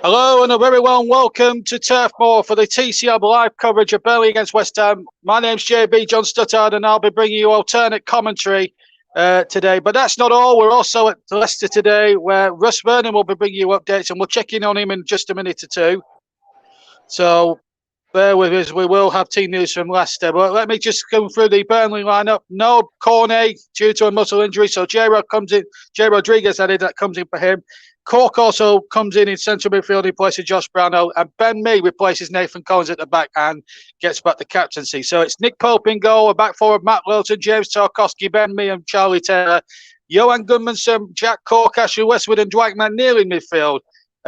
Hello and a very warm welcome to Turf Moor for the TCM live coverage of Burnley against West Ham. My name's JB John Stuttard and I'll be bringing you alternate commentary today. But that's not all. We're also at Leicester today where Russ Vernon will be bringing you updates and we'll check in on him in just a minute or two. So bear with us. We will have team news from Leicester. But let me just go through the Burnley lineup. No Cornet due to a muscle injury. So J. Rodriguez added, that comes in for him. Cork also comes in central midfield in place of Josh Brownell, and Ben Mee replaces Nathan Collins at the back and gets back the captaincy. So it's Nick Pope in goal, a back four of Matt Lilton, James Tarkowski, Ben Mee and Charlie Taylor, Johan Gunmansson, Jack Cork, Ashley Westwood and Dwight McNeil in midfield.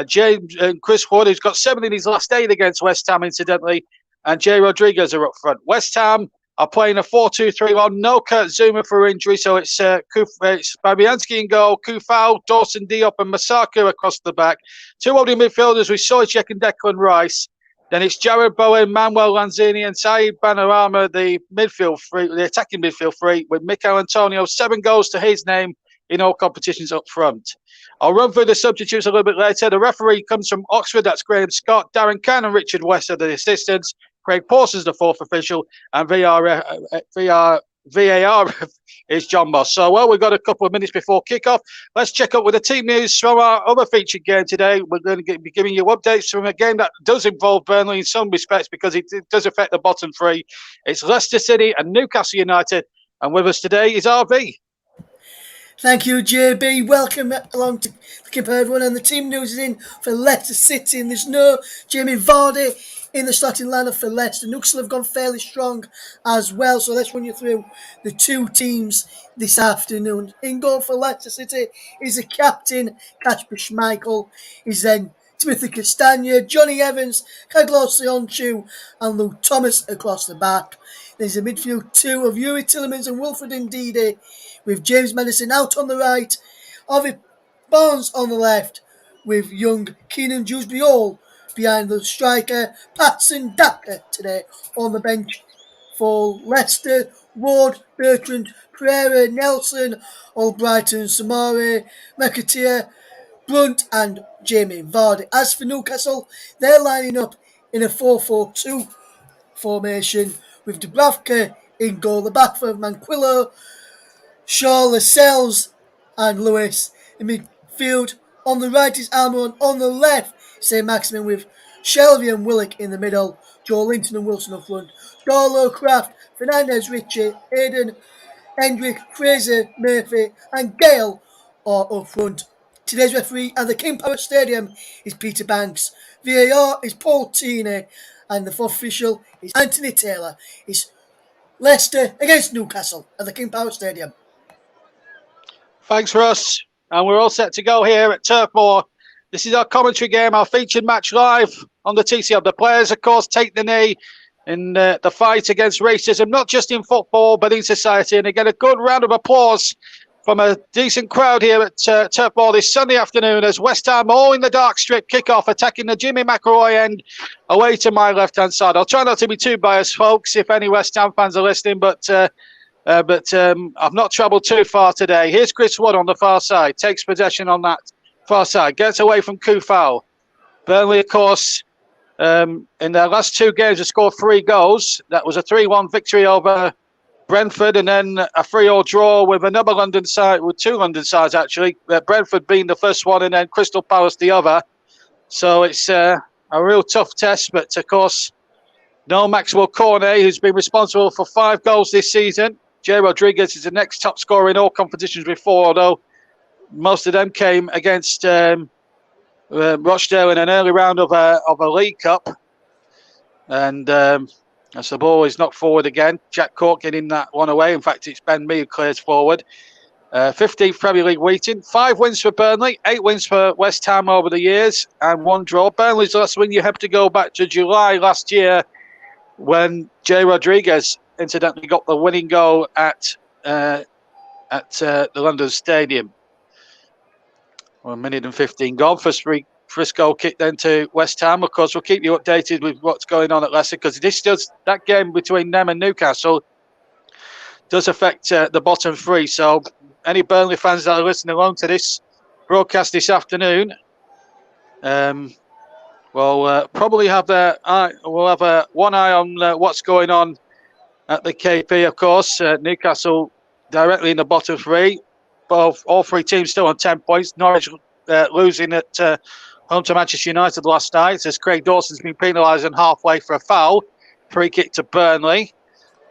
James and Chris Wood, who's got 7 in his last 8 against West Ham, incidentally, and J. Rodriguez are up front. West Ham are playing a 4-2-3-1. No Kurt Zuma for injury, so it's Fabianski in goal, Kufal, Dawson Diop and Masaka across the back. 2 holding midfielders with Sojcek and Declan Rice. Then it's Jared Bowen, Manuel Lanzini and Saeed Banarama, the attacking midfield three, with Mikel Antonio, 7 goals to his name in all competitions up front. I'll run through the substitutes a little bit later. The referee comes from Oxford, that's Graham Scott. Darren Cann and Richard West are the assistants. Craig Paulson's the 4th official, and VAR is John Moss. So, we've got a couple of minutes before kickoff. Let's check up with the team news from our other featured game today. We're going to be giving you updates from a game that does involve Burnley in some respects because it does affect the bottom 3. It's Leicester City and Newcastle United, and with us today is RV. Thank you, JB. Welcome along to Keep everyone. And the team news is in for Leicester City, and there's no Jamie Vardy in the starting lineup for Leicester. Newcastle have gone fairly strong as well, so let's run you through the 2 teams this afternoon. In goal for Leicester City is the captain, Kasper Schmeichel. Is then Timothy Castagna, Johnny Evans, Carlos Sionchu, and Luke Thomas across the back. There's a midfield 2 of Yuri Tillemans and Wilfred Ndidi, with James Maddison out on the right, Ovid Barnes on the left, with young Keenan Dewsbury behind the striker, Patson Daka today on the bench for Leicester. Ward, Bertrand, Pereira, Nelson, Albrighton, Samari, McAteer, Blunt and Jamie Vardy. As for Newcastle, they're lining up in a 4-4-2 formation with Dubravka in goal, the back four of Manquillo, Shaw, Lascelles and Lewis in midfield. On the right is Almiron. On the left, St. Maximin with Shelby and Willock in the middle. Joe Linton and Wilson up front. Darlow, Kraft, Fernandez, Ritchie, Aiden, Hendrick, Fraser, Murphy and Gale are up front. Today's referee at the King Power Stadium is Peter Banks. VAR is Paul Tini and the 4th official is Anthony Taylor. It's Leicester against Newcastle at the King Power Stadium. Thanks, Russ. And we're all set to go here at Turf Moor. This is our commentary game, our featured match live on the TCL. The players, of course, take the knee in the fight against racism, not just in football, but in society. And they get a good round of applause from a decent crowd here at Turf Moor this Sunday afternoon as West Ham, all in the dark strip, kick off, attacking the Jimmy McElroy end away to my left-hand side. I'll try not to be too biased, folks, if any West Ham fans are listening, but I've not travelled too far today. Here's Chris Wood on the far side. Takes possession on that far side. Gets away from Kufal. Burnley, of course, in their last 2 games have scored 3 goals. That was a 3-1 victory over Brentford and then a 3-3 draw with another London side, with 2 London sides actually. Brentford being the first one and then Crystal Palace the other. So it's a real tough test. But, of course, no Maxwell Cornet, who's been responsible for 5 goals this season. J. Rodriguez is the next top scorer in all competitions before, although most of them came against Rochdale in an early round of a League Cup. And as the ball is knocked forward again, Jack Cork getting that one away. In fact, it's Ben Mee who clears forward. 15th Premier League waiting. 5 wins for Burnley, 8 wins for West Ham over the years, and 1 draw. Burnley's last win, you have to go back to July last year when J. Rodriguez incidentally got the winning goal at the London Stadium. 1 minute and 15 gone. First goal kick then to West Ham. Of course, we'll keep you updated with what's going on at Leicester because that game between them and Newcastle does affect the bottom 3. So any Burnley fans that are listening along to this broadcast this afternoon, will probably have their eye. We'll have one eye on what's going on at the KP, of course. Newcastle directly in the bottom three. All three teams still on 10 points. Norwich losing at home to Manchester United last night as Craig Dawson's been penalised and halfway for a foul. Free kick to Burnley.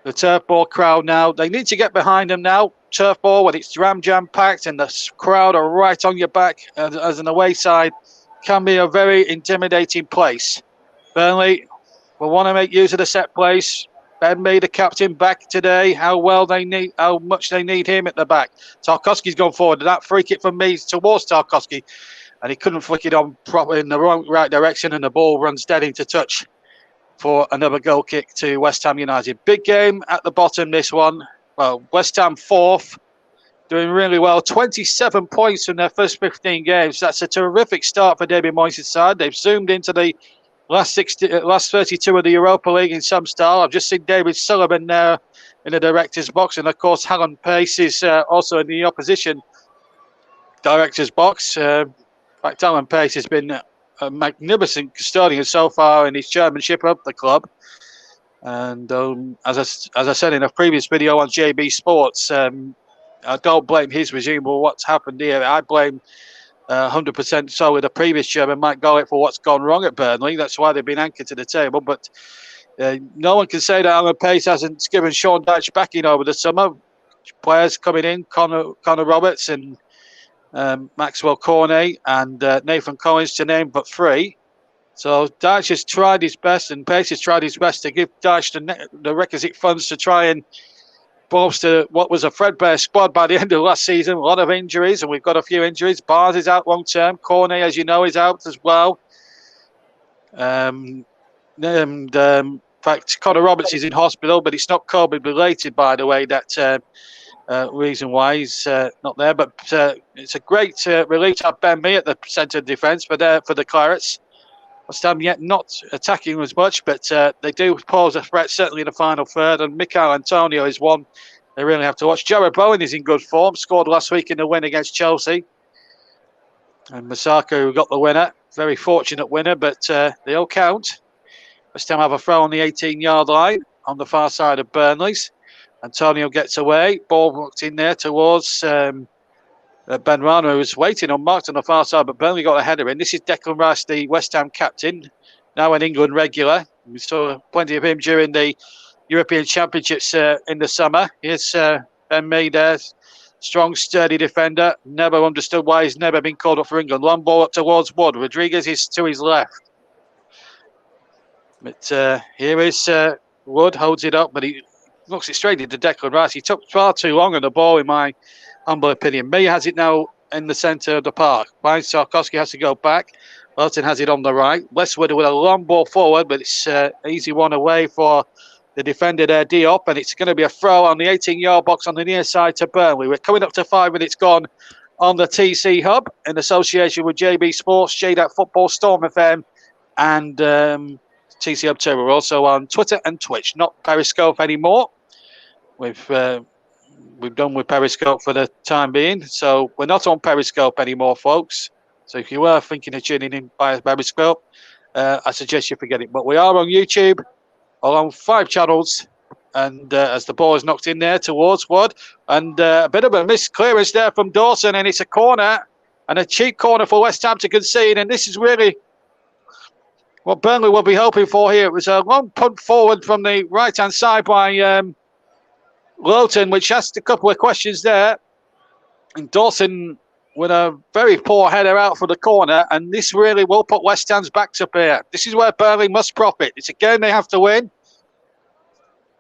The Turf Ball crowd now, they need to get behind them now. Turf Ball, when it's jam packed and the crowd are right on your back as an away side, can be a very intimidating place. Burnley will want to make use of the set place. Ben Mee, the captain, back today. How much they need him at the back. Tarkowski's gone forward. That free kick from Mee towards Tarkowski, and he couldn't flick it on properly in the right direction, and the ball runs dead into touch for another goal kick to West Ham United. Big game at the bottom, this one. Well, West Ham fourth, doing really well. 27 points from their first 15 games. That's a terrific start for David Moyes' side. They've zoomed into the last 32 of the Europa League in some style. I've just seen David Sullivan there in the director's box. And, of course, Alan Pace is also in the opposition director's box. In fact, Alan Pace has been a magnificent custodian so far in his chairmanship of the club. And as I said in a previous video on JB Sports, I don't blame his regime for what's happened here. I blame 100% solely the previous chairman, Mike Gollett, for what's gone wrong at Burnley. That's why they've been anchored to the table. But no one can say that Alan Pace hasn't given Sean Dyche backing over the summer. Players coming in, Connor Roberts and Maxwell Cornet and Nathan Collins, to name but three. So Dyche has tried his best, and Pace has tried his best to give Dyche the requisite funds to try and bolster what was a threadbare squad by the end of last season. A lot of injuries, and we've got a few injuries. Barnes is out long term. Cornet, as you know, is out as well. In fact, Connor Roberts is in hospital, but it's not COVID related, by the way. That reason why he's not there. But it's a great relief to have Ben Mee at the centre of defence for the Clarets. West Ham yet not attacking as much, but they do pose a threat, certainly in the final third. And Mikel Antonio is one they really have to watch. Jared Bowen is in good form, scored last week in the win against Chelsea. And Masaka, who got the winner, very fortunate winner, but they all count. West Ham have a throw on the 18-yard line on the far side of Burnley's. Antonio gets away, ball walked in there towards Ben Rana, who was waiting unmarked on the far side, but Burnley got a header in. This is Declan Rice, the West Ham captain, now an England regular. We saw plenty of him during the European Championships in the summer. Here's Ben Mee there, strong, sturdy defender. Never understood why he's never been called up for England. Long ball up towards Wood. Rodriguez is to his left. But here is Wood, holds it up, but he looks it straight into Declan Rice. He took far too long on the ball, in my humble opinion. Mee has it now in the centre of the park. Finds Tarkowski, has to go back. Welton has it on the right. Westwood with a long ball forward, but it's an easy one away for the defender there, Diop, and it's going to be a throw on the 18-yard box on the near side to Burnley. We're coming up to 5 minutes gone on the TC Hub in association with JB Sports, JDAT Football, Storm FM, and TC Hub 2. We're also on Twitter and Twitch, not Periscope anymore. We've done with Periscope for the time being, so we're not on Periscope anymore, folks. So if you were thinking of tuning in via Periscope, I suggest you forget it. But we are on YouTube, along 5 channels, and as the ball is knocked in there towards Wood, and a bit of a missed clearance there from Dawson, and it's a corner, and a cheap corner for West Ham to concede, and this is really what Burnley will be hoping for here. It was a long punt forward from the right-hand side by Lowton, which asked a couple of questions there, and Dawson with a very poor header out for the corner, and this really will put West Ham's backs up here. This is where Burnley must profit. It's a game they have to win,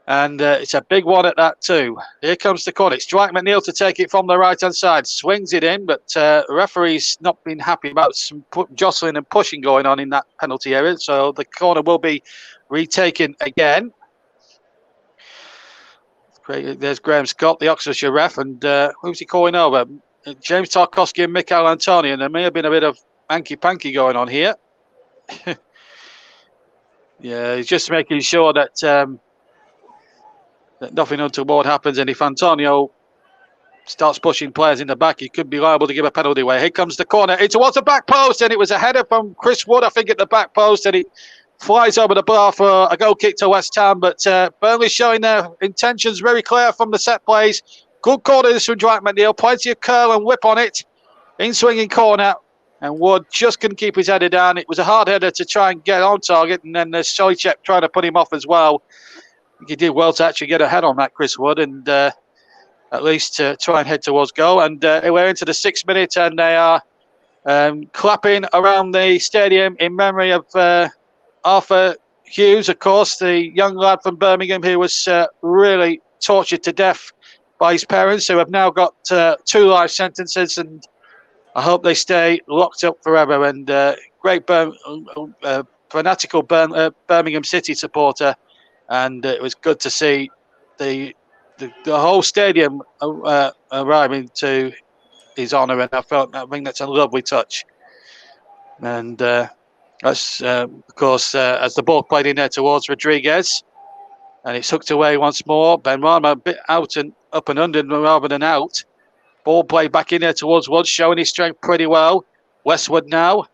and it's a big one at that too. Here comes the corner. It's Dwight McNeil to take it from the right-hand side. Swings it in, but the referee's not been happy about some jostling and pushing going on in that penalty area, so the corner will be retaken again. There's Graham Scott, the Oxfordshire ref, and who's he calling over? James Tarkowski and Mikel Antonio. And there may have been a bit of hanky-panky going on here. Yeah, he's just making sure that, that nothing untoward happens. And if Antonio starts pushing players in the back, he could be liable to give a penalty away. Here comes the corner, in towards the back post, and it was a header from Chris Wood, I think, at the back post, and it flies over the bar for a goal kick to West Ham. But Burnley showing their intentions very clear from the set plays. Good corner this from Dwight McNeil, plenty of curl and whip on it, in swinging corner, and Wood just couldn't keep his header down. It was a hard header to try and get on target, and then there's Sojcek trying to put him off as well. I think he did well to actually get a head on that, Chris Wood, and at least try and head towards goal. And we're into the 6th minute, and they are clapping around the stadium in memory of Arthur Hughes, of course, the young lad from Birmingham who was really tortured to death by his parents, who have now got 2 life sentences, and I hope they stay locked up forever. And great fanatical Birmingham City supporter, and it was good to see the whole stadium arriving to his honour, and I think that's a lovely touch. And that's, of course, as the ball played in there towards Rodriguez, and it's hooked away once more. Benrahma a bit out and up and under rather than out. Ball played back in there towards Wood, showing his strength pretty well. Westwood now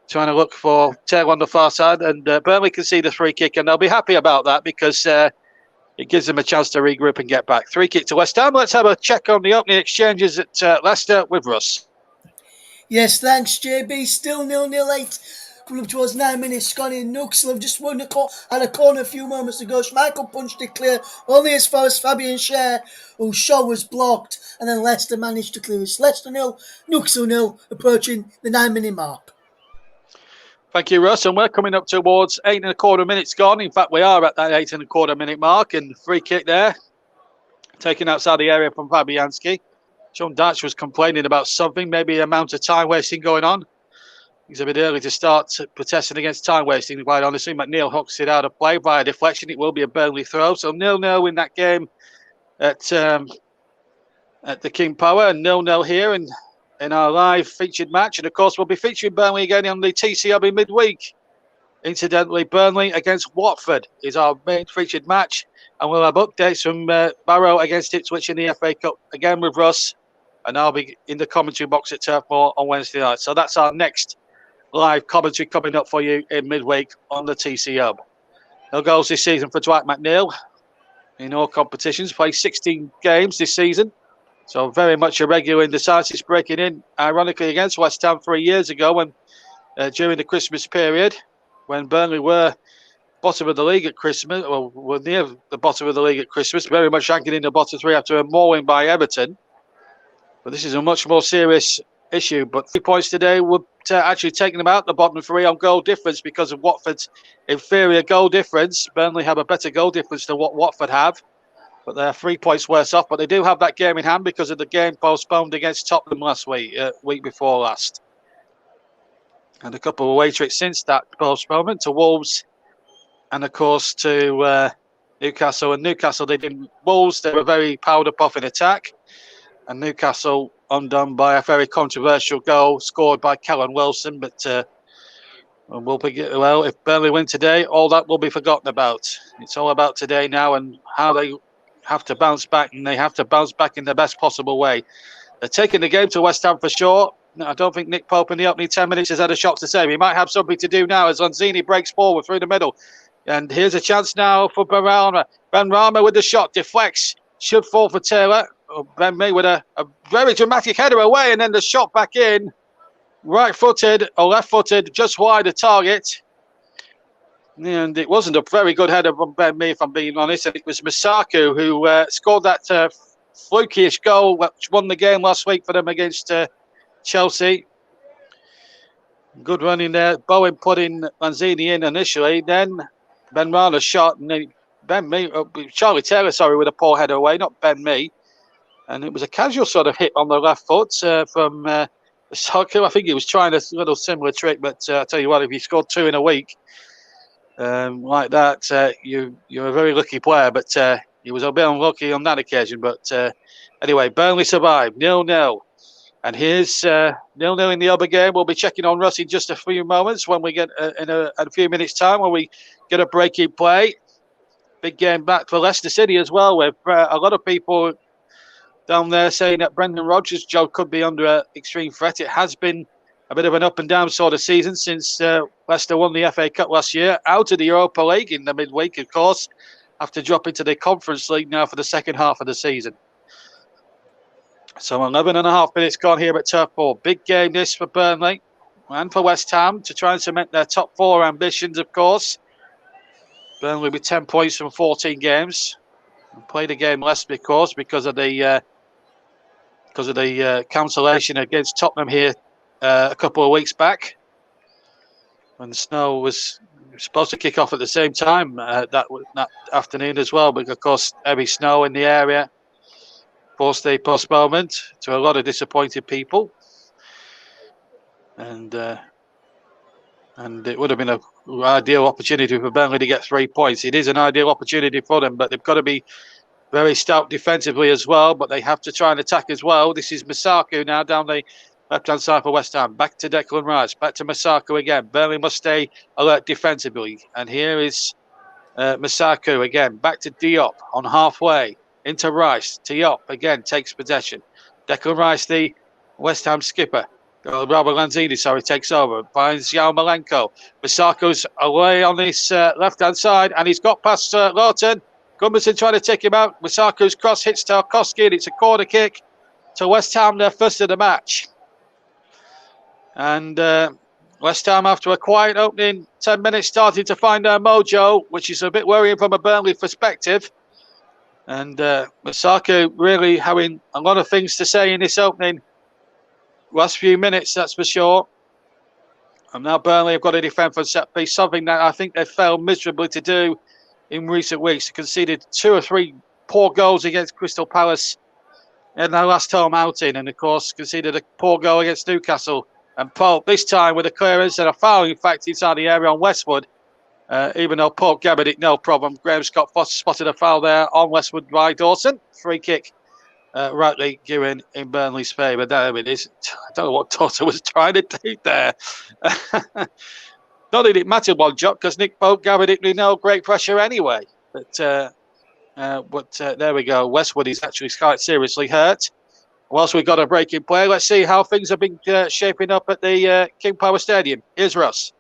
trying to look for Taylor on the far side, and Burnley can see the free kick, and they'll be happy about that because it gives them a chance to regroup and get back. 3 kick to West Ham. Let's have a check on the opening exchanges at Leicester with Russ. Yes, thanks, JB. Still 0-0 8. Coming up towards 9 minutes gone in. Newcastle have just won had a corner a few moments ago. Schmeichel punched it clear only as far as Fabian Schär, whose shot was blocked, and then Leicester managed to clear it. Leicester 0, Newcastle 0, approaching the 9-minute mark. Thank you, Russ. And we're coming up towards 8.25 minutes gone. In fact, we are at that 8.25 minute mark, and free kick there, taken outside the area from Fabianski. John Dyche was complaining about something, maybe amount of time wasting going on. He's a bit early to start protesting against time wasting, quite honestly. McNeil hooks it out of play via deflection. It will be a Burnley throw. So 0-0 in that game at the King Power, and 0-0 here in our live featured match. And of course, we'll be featuring Burnley again on the TCW in midweek. Incidentally, Burnley against Watford is our main featured match, and we'll have updates from Barrow against Ipswich in the FA Cup again with Russ, and I'll be in the commentary box at Turf Moor on Wednesday night. So that's our next live commentary coming up for you in midweek on the TC Hub. No goals this season for Dwight McNeil in all competitions. Played 16 games this season, so very much a regular in the sides. He's breaking in, ironically, against West Ham 3 years ago when during the Christmas period, when Burnley were bottom of the league at Christmas, or were near the bottom of the league at Christmas, very much ranking in the bottom 3 after a mauling by Everton. But this is a much more serious issue. But 3 points today would actually take them out the bottom 3 on goal difference because of Watford's inferior goal difference. Burnley have a better goal difference than what Watford have, but they're 3 points worse off. But they do have that game in hand because of the game postponed against Tottenham last week, week before last. And a couple of away trips since that postponement to Wolves and, of course, to Newcastle. And Newcastle, Wolves, they were very powder puff in attack. And Newcastle undone by a very controversial goal scored by Callum Wilson. But if Burnley win today, all that will be forgotten about. It's all about today now and how they have to bounce back, and they have to bounce back in the best possible way. They're taking the game to West Ham for sure. I don't think Nick Pope in the opening 10 minutes has had a shot to save. He might have something to do now as Lanzini breaks forward through the middle. And here's a chance now for Benrahma. Benrahma with the shot, deflects, should fall for Taylor. Ben Mee with a very dramatic header away, and then the shot back in. Right-footed or left-footed, just wide of target. And it wasn't a very good header from Ben Mee, if I'm being honest. And it was Masaku who scored that fluky-ish goal, which won the game last week for them against Chelsea. Good run in there. Bowen putting Lanzini in initially. Then Benrahma shot, and then Charlie Taylor, with a poor header away, not Ben Mee. And it was a casual sort of hit on the left foot from Masaku. I think he was trying a little similar trick, but I tell you what, if you scored 2 in a week like that, you're a very lucky player. But he was a bit unlucky on that occasion. But anyway, Burnley survived 0-0. And here's 0-0 in the other game. We'll be checking on Russ in just a few moments when we get in a few minutes' time when we get a break in play. Big game back for Leicester City as well, with a lot of people down there saying that Brendan Rodgers' job could be under extreme threat. It has been a bit of an up and down sort of season since Leicester won the FA Cup last year, out of the Europa League in the midweek, of course, have to drop into the Conference League now for the second half of the season. So 11 and a half minutes gone here at Turf Moor. Big game this for Burnley and for West Ham to try and cement their top four ambitions, of course. Burnley with 10 points from 14 games. Played a game less because of the cancellation against Tottenham here a couple of weeks back, when the snow was supposed to kick off at the same time that afternoon as well, but of course heavy snow in the area forced the postponement to a lot of disappointed people, and it would have been an ideal opportunity for Burnley to get 3 points. It is an ideal opportunity for them, but they've got to be very stout defensively as well, but they have to try and attack as well. This is Masaku now down the left-hand side for West Ham. Back to Declan Rice. Back to Masaku again. Burnley must stay alert defensively. And here is Masaku again. Back to Diop on halfway. Into Rice. Diop again takes possession. Declan Rice, the West Ham skipper. Robert Lanzini, takes over. Finds João Malenko. Masaku's away on this left-hand side, and he's got past Lawton. Gudmundsson trying to take him out. Masaku's cross hits Tarkowski, and it's a corner kick to West Ham, their first of the match. And West Ham, after a quiet opening 10 minutes, starting to find their mojo, which is a bit worrying from a Burnley perspective. And Masaku really having a lot of things to say in this opening last few minutes, that's for sure. And now Burnley have got to defend for set piece, something that I think they've failed miserably to do in recent weeks. They conceded 2 or 3 poor goals against Crystal Palace in their last home outing, and of course conceded a poor goal against Newcastle. And Pope, this time with a clearance and a foul, in fact, inside the area on Westwood. Even though Pope gathered it, no problem. Graham Scott spotted a foul there on Westwood by Dawson. Free kick, rightly given in Burnley's favour. There it is. I don't know what Dawson was trying to do there. Not that it mattered one jot, because Nick Pope gathered it with no great pressure anyway. But there we go. Westwood is actually quite seriously hurt. Whilst we've got a break in play, let's see how things have been shaping up at the King Power Stadium. Here's Russ.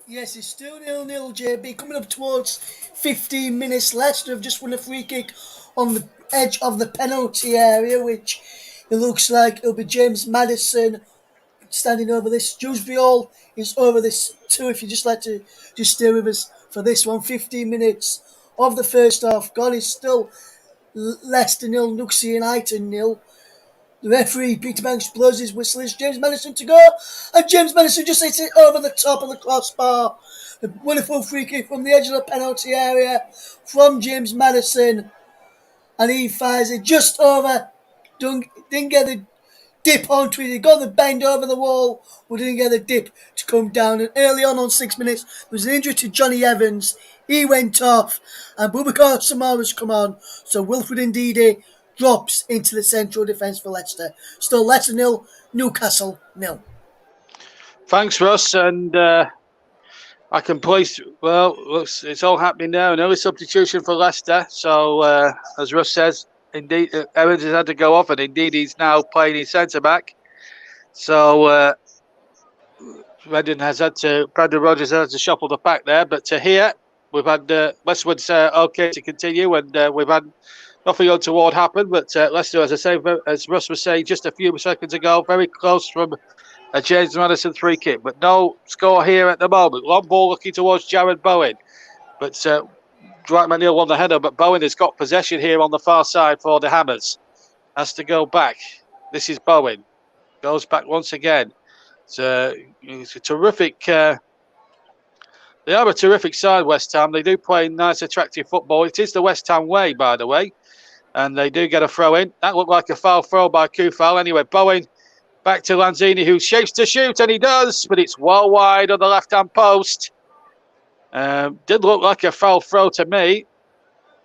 Yes, it's still 0-0, JB. Coming up towards 15 minutes. Leicester have just won a free kick on the edge of the penalty area, which it looks like it'll be James Maddison standing over this. Dewsbury Hall is over this too, if you just like to just stay with us for this one. 15 minutes of the first half gone. It's still Leicester 0, Newcastle United 0. The referee, Peter Banks, blows his whistle. It's James Maddison to go. And James Maddison just hits it over the top of the crossbar. A wonderful free kick from the edge of the penalty area from James Maddison. And he fires it just over. Didn't get the dip onto it. He got the bend over the wall, but didn't get the dip to come down. And early on 6 minutes, there was an injury to Johnny Evans. He went off. And Boubacar Samara's come on. So Wilfred Ndidi drops into the central defence for Leicester. Still Leicester 0, Newcastle 0. Thanks, Russ. And I can place, well, it's all happening now. An early substitution for Leicester. So, as Russ says, indeed, Evans has had to go off, and indeed he's now playing his centre-back. So, Brendan Rodgers has had to shuffle the pack there. But here, we've had Westwood's okay to continue, and we've had nothing untoward happened, but Leicester, as I say, as Russ was saying just a few seconds ago, very close from a James Maddison free kick, but no score here at the moment. Long ball looking towards Jared Bowen, but Dwight McNeil won the header, but Bowen has got possession here on the far side for the Hammers. Has to go back. This is Bowen. Goes back once again. It's a terrific... they are a terrific side, West Ham. They do play nice, attractive football. It is the West Ham way, by the way. And they do get a throw in. That looked like a foul throw by Kufal. Anyway, Bowen back to Lanzini, who shapes to shoot, and he does, but it's well wide on the left-hand post. Did look like a foul throw to me.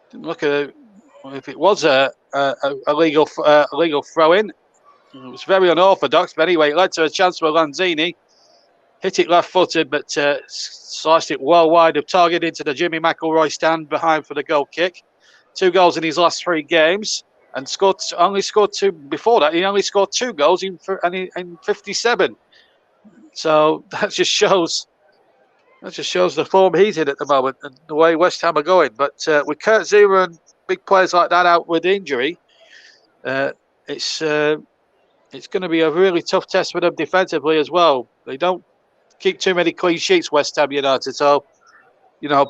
Didn't look if it was a legal throw-in. It was very unorthodox, but anyway, it led to a chance for Lanzini. Hit it left-footed, but sliced it well wide of target into the Jimmy McElroy stand behind for the goal kick. 2 goals in his last 3 games. and only scored two before that. He only scored 2 goals in 57. So that just shows the form he's in at the moment and the way West Ham are going. But with Kurt Zuma and big players like that out with injury, it's going to be a really tough test for them defensively as well. They don't keep too many clean sheets, West Ham United. So,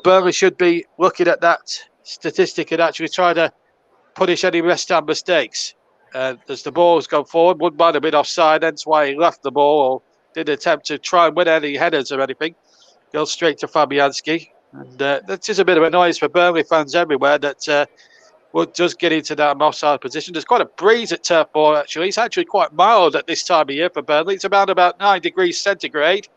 Burnley should be looking at that statistic and actually try to punish any West Ham mistakes. As the ball's gone forward, one might have been offside, hence why he left the ball or did attempt to try and win any headers or anything. Goes straight to Fabianski. And that is a bit of a noise for Burnley fans everywhere that Wood does get into that offside position. There's quite a breeze at Turf Moor, actually. It's actually quite mild at this time of year for Burnley. It's about 9 degrees centigrade,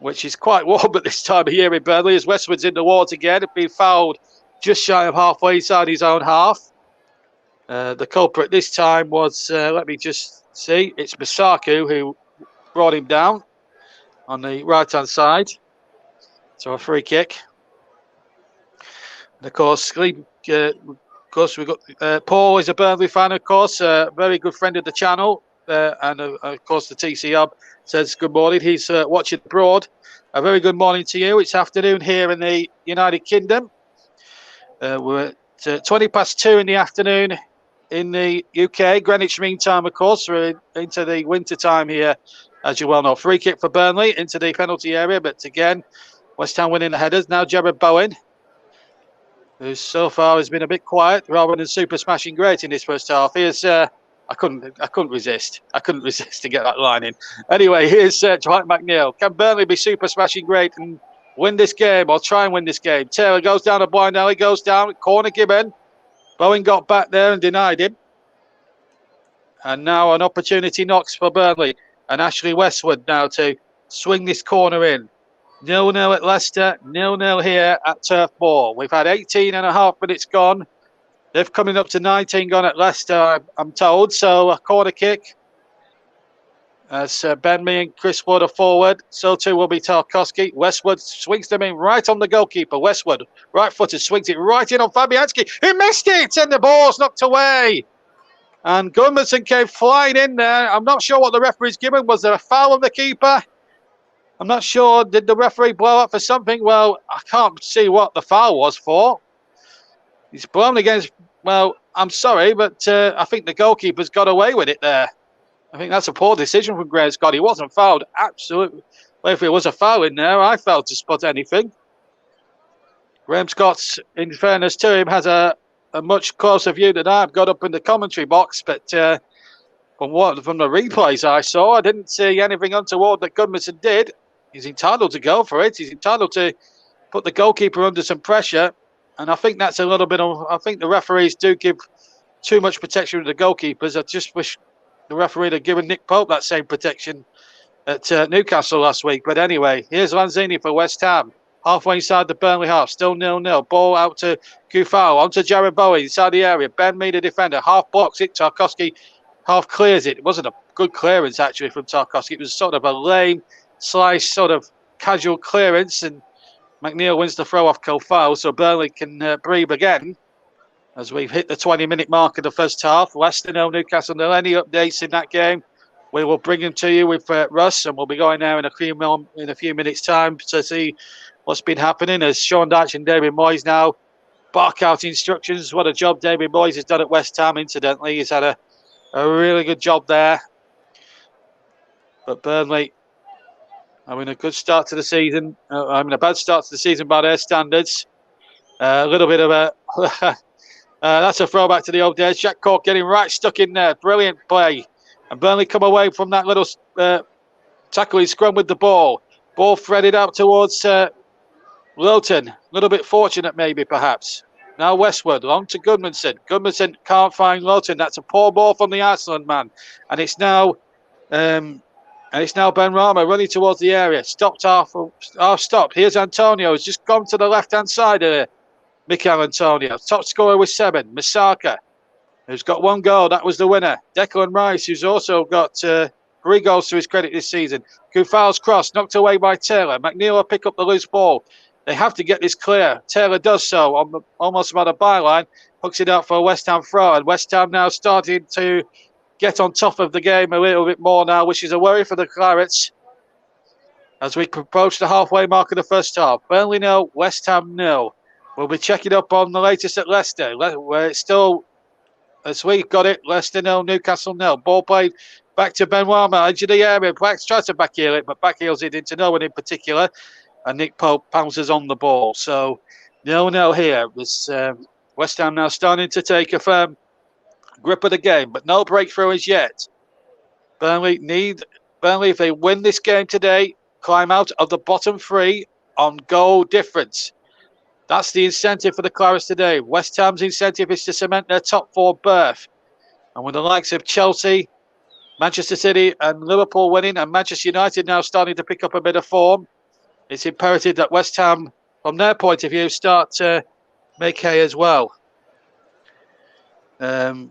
which is quite warm at this time of year in Burnley, as Westwood's in the water again, being fouled just shy of halfway inside his own half. The culprit this time was, let me just see, it's Masaku who brought him down on the right-hand side. So a free kick. And of course, we've got Paul is a Burnley fan, of course, a very good friend of the channel. And of course, the TC Hub says good morning. He's watching abroad. A very good morning to you. It's afternoon here in the United Kingdom. We're at 20 past 2 in the afternoon in the UK. Greenwich Mean Time, of course. We're into the winter time here, as you well know. Free kick for Burnley into the penalty area. But again, West Ham winning the headers. Now Jared Bowen, who so far has been a bit quiet rather than super smashing great in this first half. Here's I couldn't resist. I couldn't resist to get that line in. Anyway, here's Dwight McNeil. Can Burnley be super smashing great and win this game or try and win this game? Taylor goes down a blind alley, goes down, corner given. Bowen got back there and denied him. And now an opportunity knocks for Burnley. And Ashley Westwood now to swing this corner in. 0-0 at Leicester, 0-0 here at Turf Moor. We've had 18 and a half minutes gone. They're coming up to 19 gone at Leicester, I'm told. So a corner kick. As Ben Mee and Chris Wood are forward. So too will be Tarkowski. Westwood swings them in right on the goalkeeper. Westwood, right-footed, swings it right in on Fabianski. He missed it and the ball's knocked away. And Gunnarsson came flying in there. I'm not sure what the referee's given. Was there a foul on the keeper? I'm not sure. Did the referee blow up for something? Well, I can't see what the foul was for. He's blown against... Well, I'm sorry, but I think the goalkeeper's got away with it there. I think that's a poor decision from Graham Scott. He wasn't fouled. Absolutely. Well, if it was a foul in there, I failed to spot anything. Graham Scott, in fairness to him, has a much closer view than I've got up in the commentary box. But from the replays I saw, I didn't see anything untoward that Gunnarsson did. He's entitled to go for it. He's entitled to put the goalkeeper under some pressure. And I think that's a little bit of... I think the referees do give too much protection to the goalkeepers. I just wish the referee had given Nick Pope that same protection at Newcastle last week. But anyway, here's Lanzini for West Ham. Halfway inside the Burnley half. Still 0-0. Ball out to Kufau. Onto Jared Bowen inside the area. Ben Mee, the defender. Half blocks it. Tarkowski half clears it. It wasn't a good clearance, actually, from Tarkowski. It was sort of a lame, slice, sort of casual clearance. And McNeil wins the throw off Kufau. So Burnley can breathe again. As we've hit the 20-minute mark of the first half. Leicester 0, Newcastle 0. Any updates in that game, we will bring them to you with Russ, and we'll be going there in a few minutes' time to see what's been happening. As Sean Dyche and David Moyes now bark out instructions. What a job David Moyes has done at West Ham, incidentally. He's had a really good job there. But Burnley having a good start to the season. Having a bad start to the season by their standards. A little bit of a... that's a throwback to the old days. Jack Cork getting right stuck in there. Brilliant play. And Burnley come away from that little tackling scrum with the ball. Ball threaded out towards Lowton. A little bit fortunate maybe, perhaps. Now Westwood, long to Gudmundsson. Gudmundsson can't find Lowton. That's a poor ball from the Iceland man. And it's now Ben Rama running towards the area. Stopped half stopped. Here's Antonio. He's just gone to the left-hand side of it. Mikel Antonio, top scorer with 7. Masaka, who's got 1 goal. That was the winner. Declan Rice, who's also got 3 goals to his credit this season. Kufau's cross, knocked away by Taylor. McNeil will pick up the loose ball. They have to get this clear. Taylor does so on almost about a byline, hooks it out for a West Ham throw, and West Ham now starting to get on top of the game a little bit more now, which is a worry for the Clarets as we approach the halfway mark of the first half. Burnley 0, West Ham 0. We'll be checking up on the latest at Leicester, where it's still, as we got it, Leicester 0, Newcastle 0. Ball played back to Benoit, edge of the area. Tries to backheel it, but backheels it into no one in particular. And Nick Pope pounces on the ball. So 0-0 here. This West Ham now starting to take a firm grip of the game, but no breakthrough as yet. Burnley, if they win this game today, climb out of the bottom three on goal difference. That's the incentive for the Clarets today. West Ham's incentive is to cement their top four berth. And with the likes of Chelsea, Manchester City and Liverpool winning, and Manchester United now starting to pick up a bit of form, it's imperative that West Ham, from their point of view, start to make hay as well. I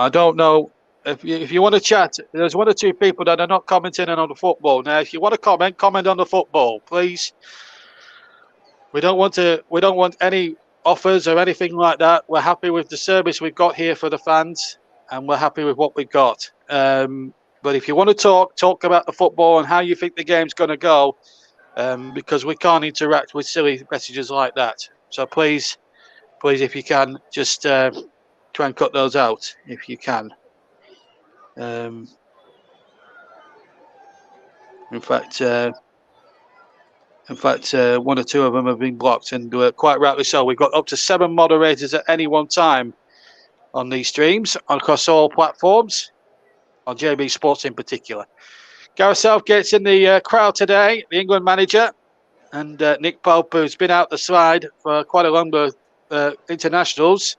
don't know if you want to chat. There's one or two people that are not commenting on the football. Now, if you want to comment on the football, please. We don't want any offers or anything like that. We're happy with the service we've got here for the fans, and we're happy with what we've got. But if you want to talk about the football and how you think the game's going to go, because we can't interact with silly messages like that. So please, if you can, just try and cut those out if you can. In fact, one or two of them have been blocked, and quite rightly so. We've got up to 7 moderators at any one time on these streams, across all platforms, on JB Sports in particular. Gareth Southgate's in the crowd today, the England manager, and Nick Pope, who's been out the side for quite a number of internationals,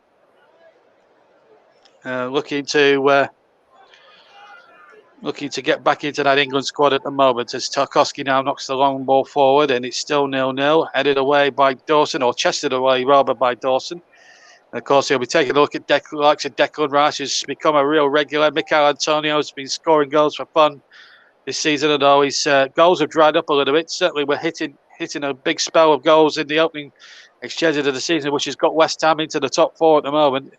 looking to get back into that England squad at the moment, as Tarkowski now knocks the long ball forward, and it's still 0-0, headed away by Dawson, or chested away rather by Dawson. And of course, he'll be taking a look at likes of Declan Rice, who's become a real regular. Mikel Antonio has been scoring goals for fun this season, although his goals have dried up a little bit. Certainly, we're hitting a big spell of goals in the opening exchanges of the season, which has got West Ham into the top 4 at the moment.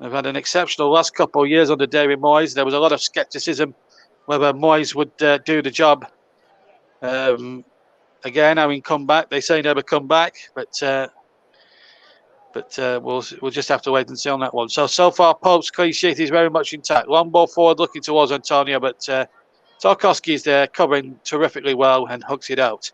They've had an exceptional last couple of years under David Moyes. There was a lot of scepticism whether Moyes would do the job again. Having come back, they say never come back, but we'll just have to wait and see on that one. So far, Pope's clean sheet is very much intact. Long ball forward, looking towards Antonio, but Tarkowski is there, covering terrifically well, and hooks it out.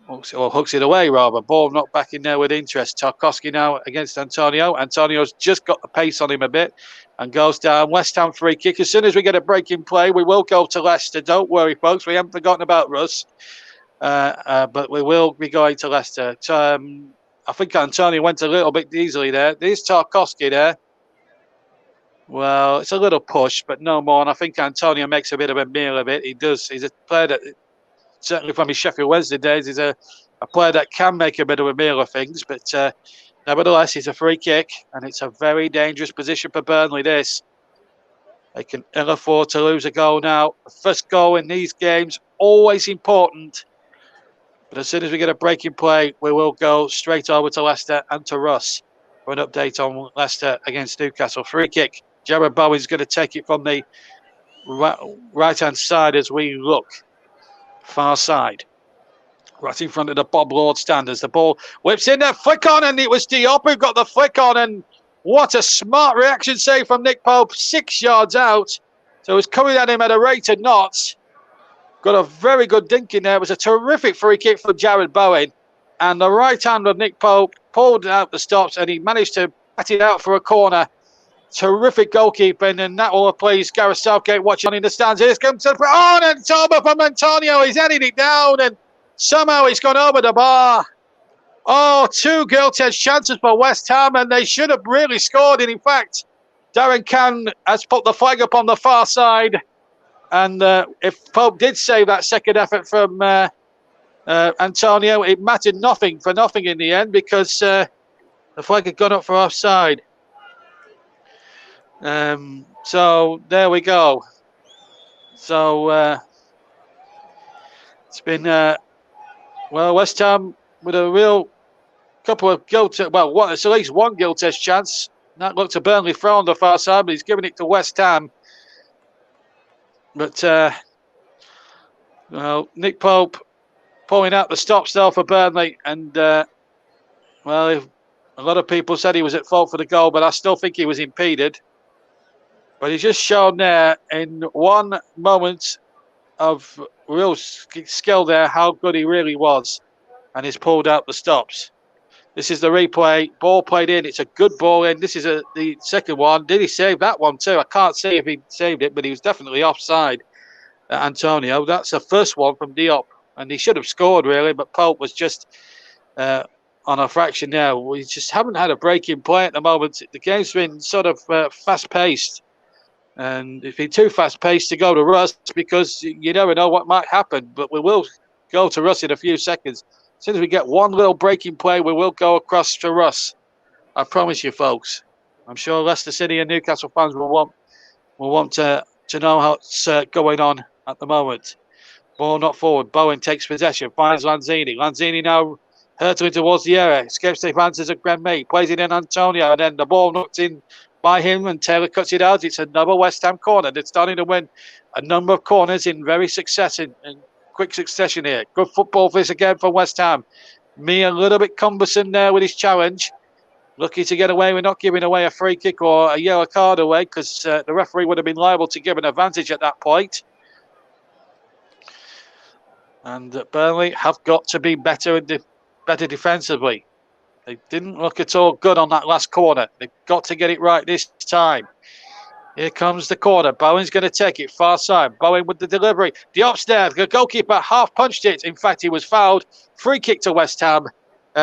Hooks it away, rather. Ball not back in there with interest. Tarkowski now against Antonio. Antonio's just got the pace on him a bit and goes down. West Ham free kick. As soon as we get a break in play, we will go to Leicester. Don't worry, folks. We haven't forgotten about Russ. But we will be going to Leicester. I think Antonio went a little bit easily there. There's Tarkowski there. Well, it's a little push, but no more. And I think Antonio makes a bit of a meal of it. He does. He's a player that, certainly from his Sheffield Wednesday days, is a player that can make a bit of a meal of things. But nevertheless, it's a free kick, and it's a very dangerous position for Burnley, this. They can ill afford to lose a goal now. The first goal in these games, always important. But as soon as we get a break in play, we will go straight over to Leicester and to Russ for an update on Leicester against Newcastle. Free kick. Jared Bowen's going to take it from the right-hand side as we look. Far side. Right in front of the Bob Lord standards. The ball whips in there. Flick on, and it was Diop who got the flick on. And what a smart reaction save from Nick Pope. 6 yards out. So it's coming at him at a rate of knots. Got a very good dink in there. It was a terrific free kick from Jared Bowen. And the right hand of Nick Pope pulled out the stops, and he managed to bat it out for a corner. Terrific goalkeeping, and that will have pleased Gareth Southgate watching in the stands. Here comes the and it's over from Antonio. He's heading it down, and somehow he's gone over the bar. Oh, 2 gilt-edged chances for West Ham, and they should have really scored. And in fact, Darren Cann has put the flag up on the far side. And if Pope did save that second effort from Antonio, it mattered nothing in the end, because the flag had gone up for offside. So there we go. So it's been, West Ham with a real couple of it's at least one goal test chance. That looked to Burnley throw on the far side, but he's giving it to West Ham. But, Nick Pope pulling out the stops there for Burnley. And, a lot of people said he was at fault for the goal, but I still think he was impeded. But he's just shown there in one moment of real skill there how good he really was. And he's pulled out the stops. This is the replay. Ball played in. It's a good ball in. This is the second one. Did he save that one too? I can't see if he saved it, but he was definitely offside, Antonio. That's the first one from Diop. And he should have scored, really, but Pope was just on a fraction there. We just haven't had a break in play at the moment. The game's been sort of fast-paced. And it's been too fast-paced to go to Russ because you never know what might happen. But we will go to Russ in a few seconds. As soon as we get one little break in play, we will go across to Russ. I promise you, folks. I'm sure Leicester City and Newcastle fans will want to know what's going on at the moment. Ball not forward. Bowen takes possession, finds Lanzini. Lanzini now hurtling towards the area. Escapes the advances of Granmay. Plays it in Antonio, and then the ball knocked in by him, and Taylor cuts it out. It's another West Ham corner. They're starting to win a number of corners in quick succession here. Good football for this again from West Ham. Me a little bit cumbersome there with his challenge. Lucky to get away. We're not giving away a free kick or a yellow card away because the referee would have been liable to give an advantage at that point. And Burnley have got to be better defensively. They didn't look at all good on that last corner. They've got to get it right this time. Here comes the corner. Bowen's going to take it far side. Bowen with the delivery. Diop's there. The goalkeeper half punched it. In fact, he was fouled. Free kick to West Ham.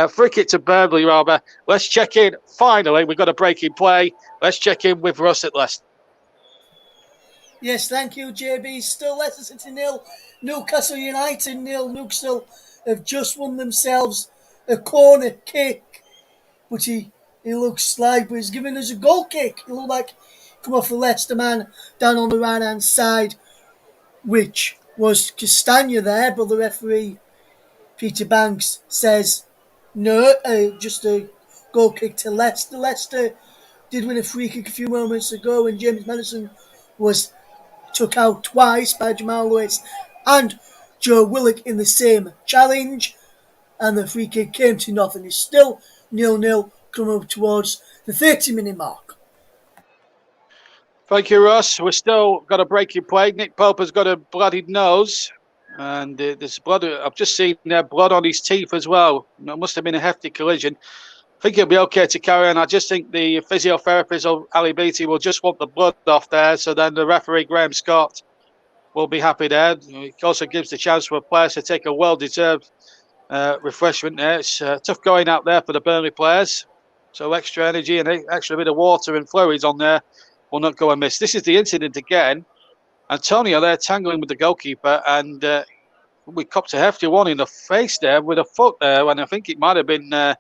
Free kick to Burnley, rather. Let's check in. Finally, we've got a break in play. Let's check in with Russ at Leicester. Yes, thank you, JB. Still Leicester City 0, Newcastle United 0. Newcastle have just won themselves a corner kick, but he looks like, but he's giving us a goal kick. He looked like come off the Leicester man down on the right hand side, which was Castagna there, but the referee Peter Banks says no, just a goal kick to Leicester. Leicester did win a free kick a few moments ago when James Madison was took out twice by Jamal Lewis and Joe Willock in the same challenge, and the free kick came to nothing. It's still 0-0 coming up towards the 30-minute mark. Thank you, Ross. We've still got a break in play. Nick Pope has got a bloodied nose, and there's blood. I've just seen blood on his teeth as well. It must have been a hefty collision. I think he'll be okay to carry on. I just think the physiotherapist of Ali Beattie will just want the blood off there, so then the referee, Graham Scott, will be happy there. It also gives the chance for players to take a well-deserved refreshment there. It's tough going out there for the Burnley players, so extra energy and extra bit of water and fluids on there will not go amiss. This is the incident again. Antonio there tangling with the goalkeeper, and we copped a hefty one in the face there with a foot there, and I think it might have been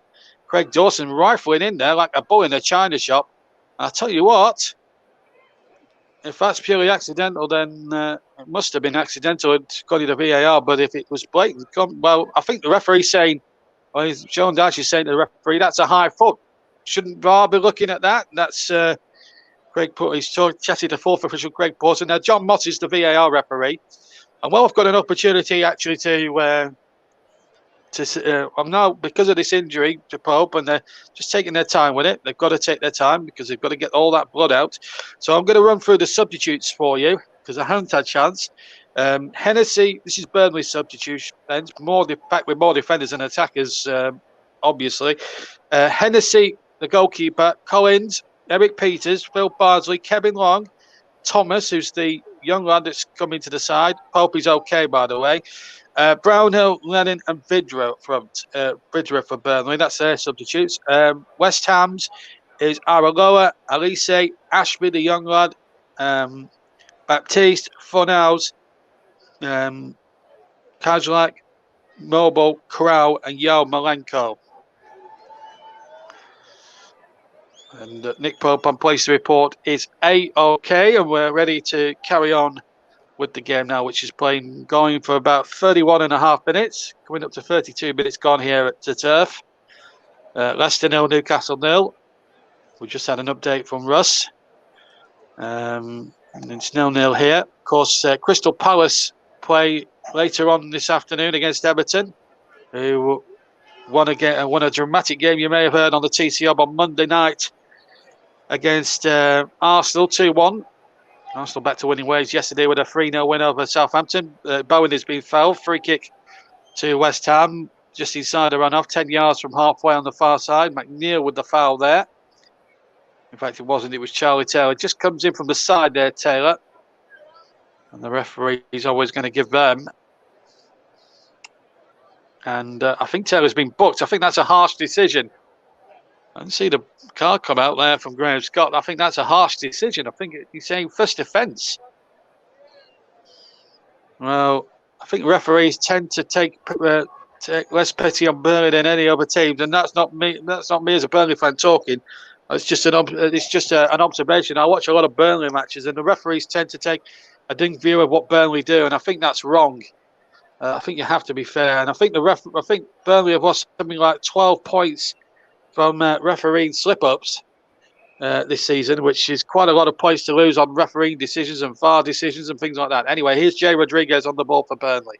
Craig Dawson rifling in there like a bull in a china shop. And I tell you what, if that's purely accidental, then it must have been accidental according to VAR. But if it was blatant, I think the referee's saying, Sean Dyche is saying to the referee, that's a high foot. Shouldn't VAR be looking at that? That's Craig Porter. He's chatted to fourth official Craig Porter. Now, John Mott is the VAR referee. And I've got an opportunity actually to I'm now, because of this injury to Pope, and they're just taking their time with it. They've got to take their time because they've got to get all that blood out. So I'm going to run through the substitutes for you because I haven't had a chance. Hennessy, this is Burnley's substitution. Packed with more defenders than attackers, obviously. Hennessy, the goalkeeper. Collins, Eric Peters, Phil Bardsley, Kevin Long, Thomas, who's the young lad that's coming to the side. Pope is okay, by the way. Brownhill, Lennon, and Vidra front. Vidra for Burnley. That's their substitutes. West Ham's is Araloa, Alice, Ashby, the young lad, Baptiste, Funhouse, Kajlak, Mobile, Crow, and Yao Malenko. And Nick Pope, I'm pleased to report, is A-OK, and we're ready to carry on with the game now, which is going for about 31 and a half minutes, coming up to 32 minutes gone here at the Turf. Leicester 0, Newcastle 0. We just had an update from Russ. And it's 0-0 here. Of course, Crystal Palace play later on this afternoon against Everton, who won a dramatic game you may have heard on the TC Hub on Monday night against Arsenal 2-1. Arsenal back to winning ways yesterday with a 3-0 win over Southampton. Bowen has been fouled. Free kick to West Ham, just inside the run-off, 10 yards from halfway on the far side. McNeil with the foul there. In fact, it wasn't. It was Charlie Taylor. Just comes in from the side there, Taylor. And the referee is always going to give them. And I think Taylor's been booked. I think that's a harsh decision. I didn't see the card come out there from Graham Scott. I think that's a harsh decision. I think he's saying first offence. Well, I think referees tend to take less pity on Burnley than any other team, and that's not me. That's not me as a Burnley fan talking. It's just an observation. I watch a lot of Burnley matches, and the referees tend to take a dim view of what Burnley do, and I think that's wrong. I think you have to be fair, and I think Burnley have lost something like 12 points from refereeing slip-ups this season, which is quite a lot of points to lose on refereeing decisions and VAR decisions and things like that. Anyway, here's Jay Rodriguez on the ball for Burnley.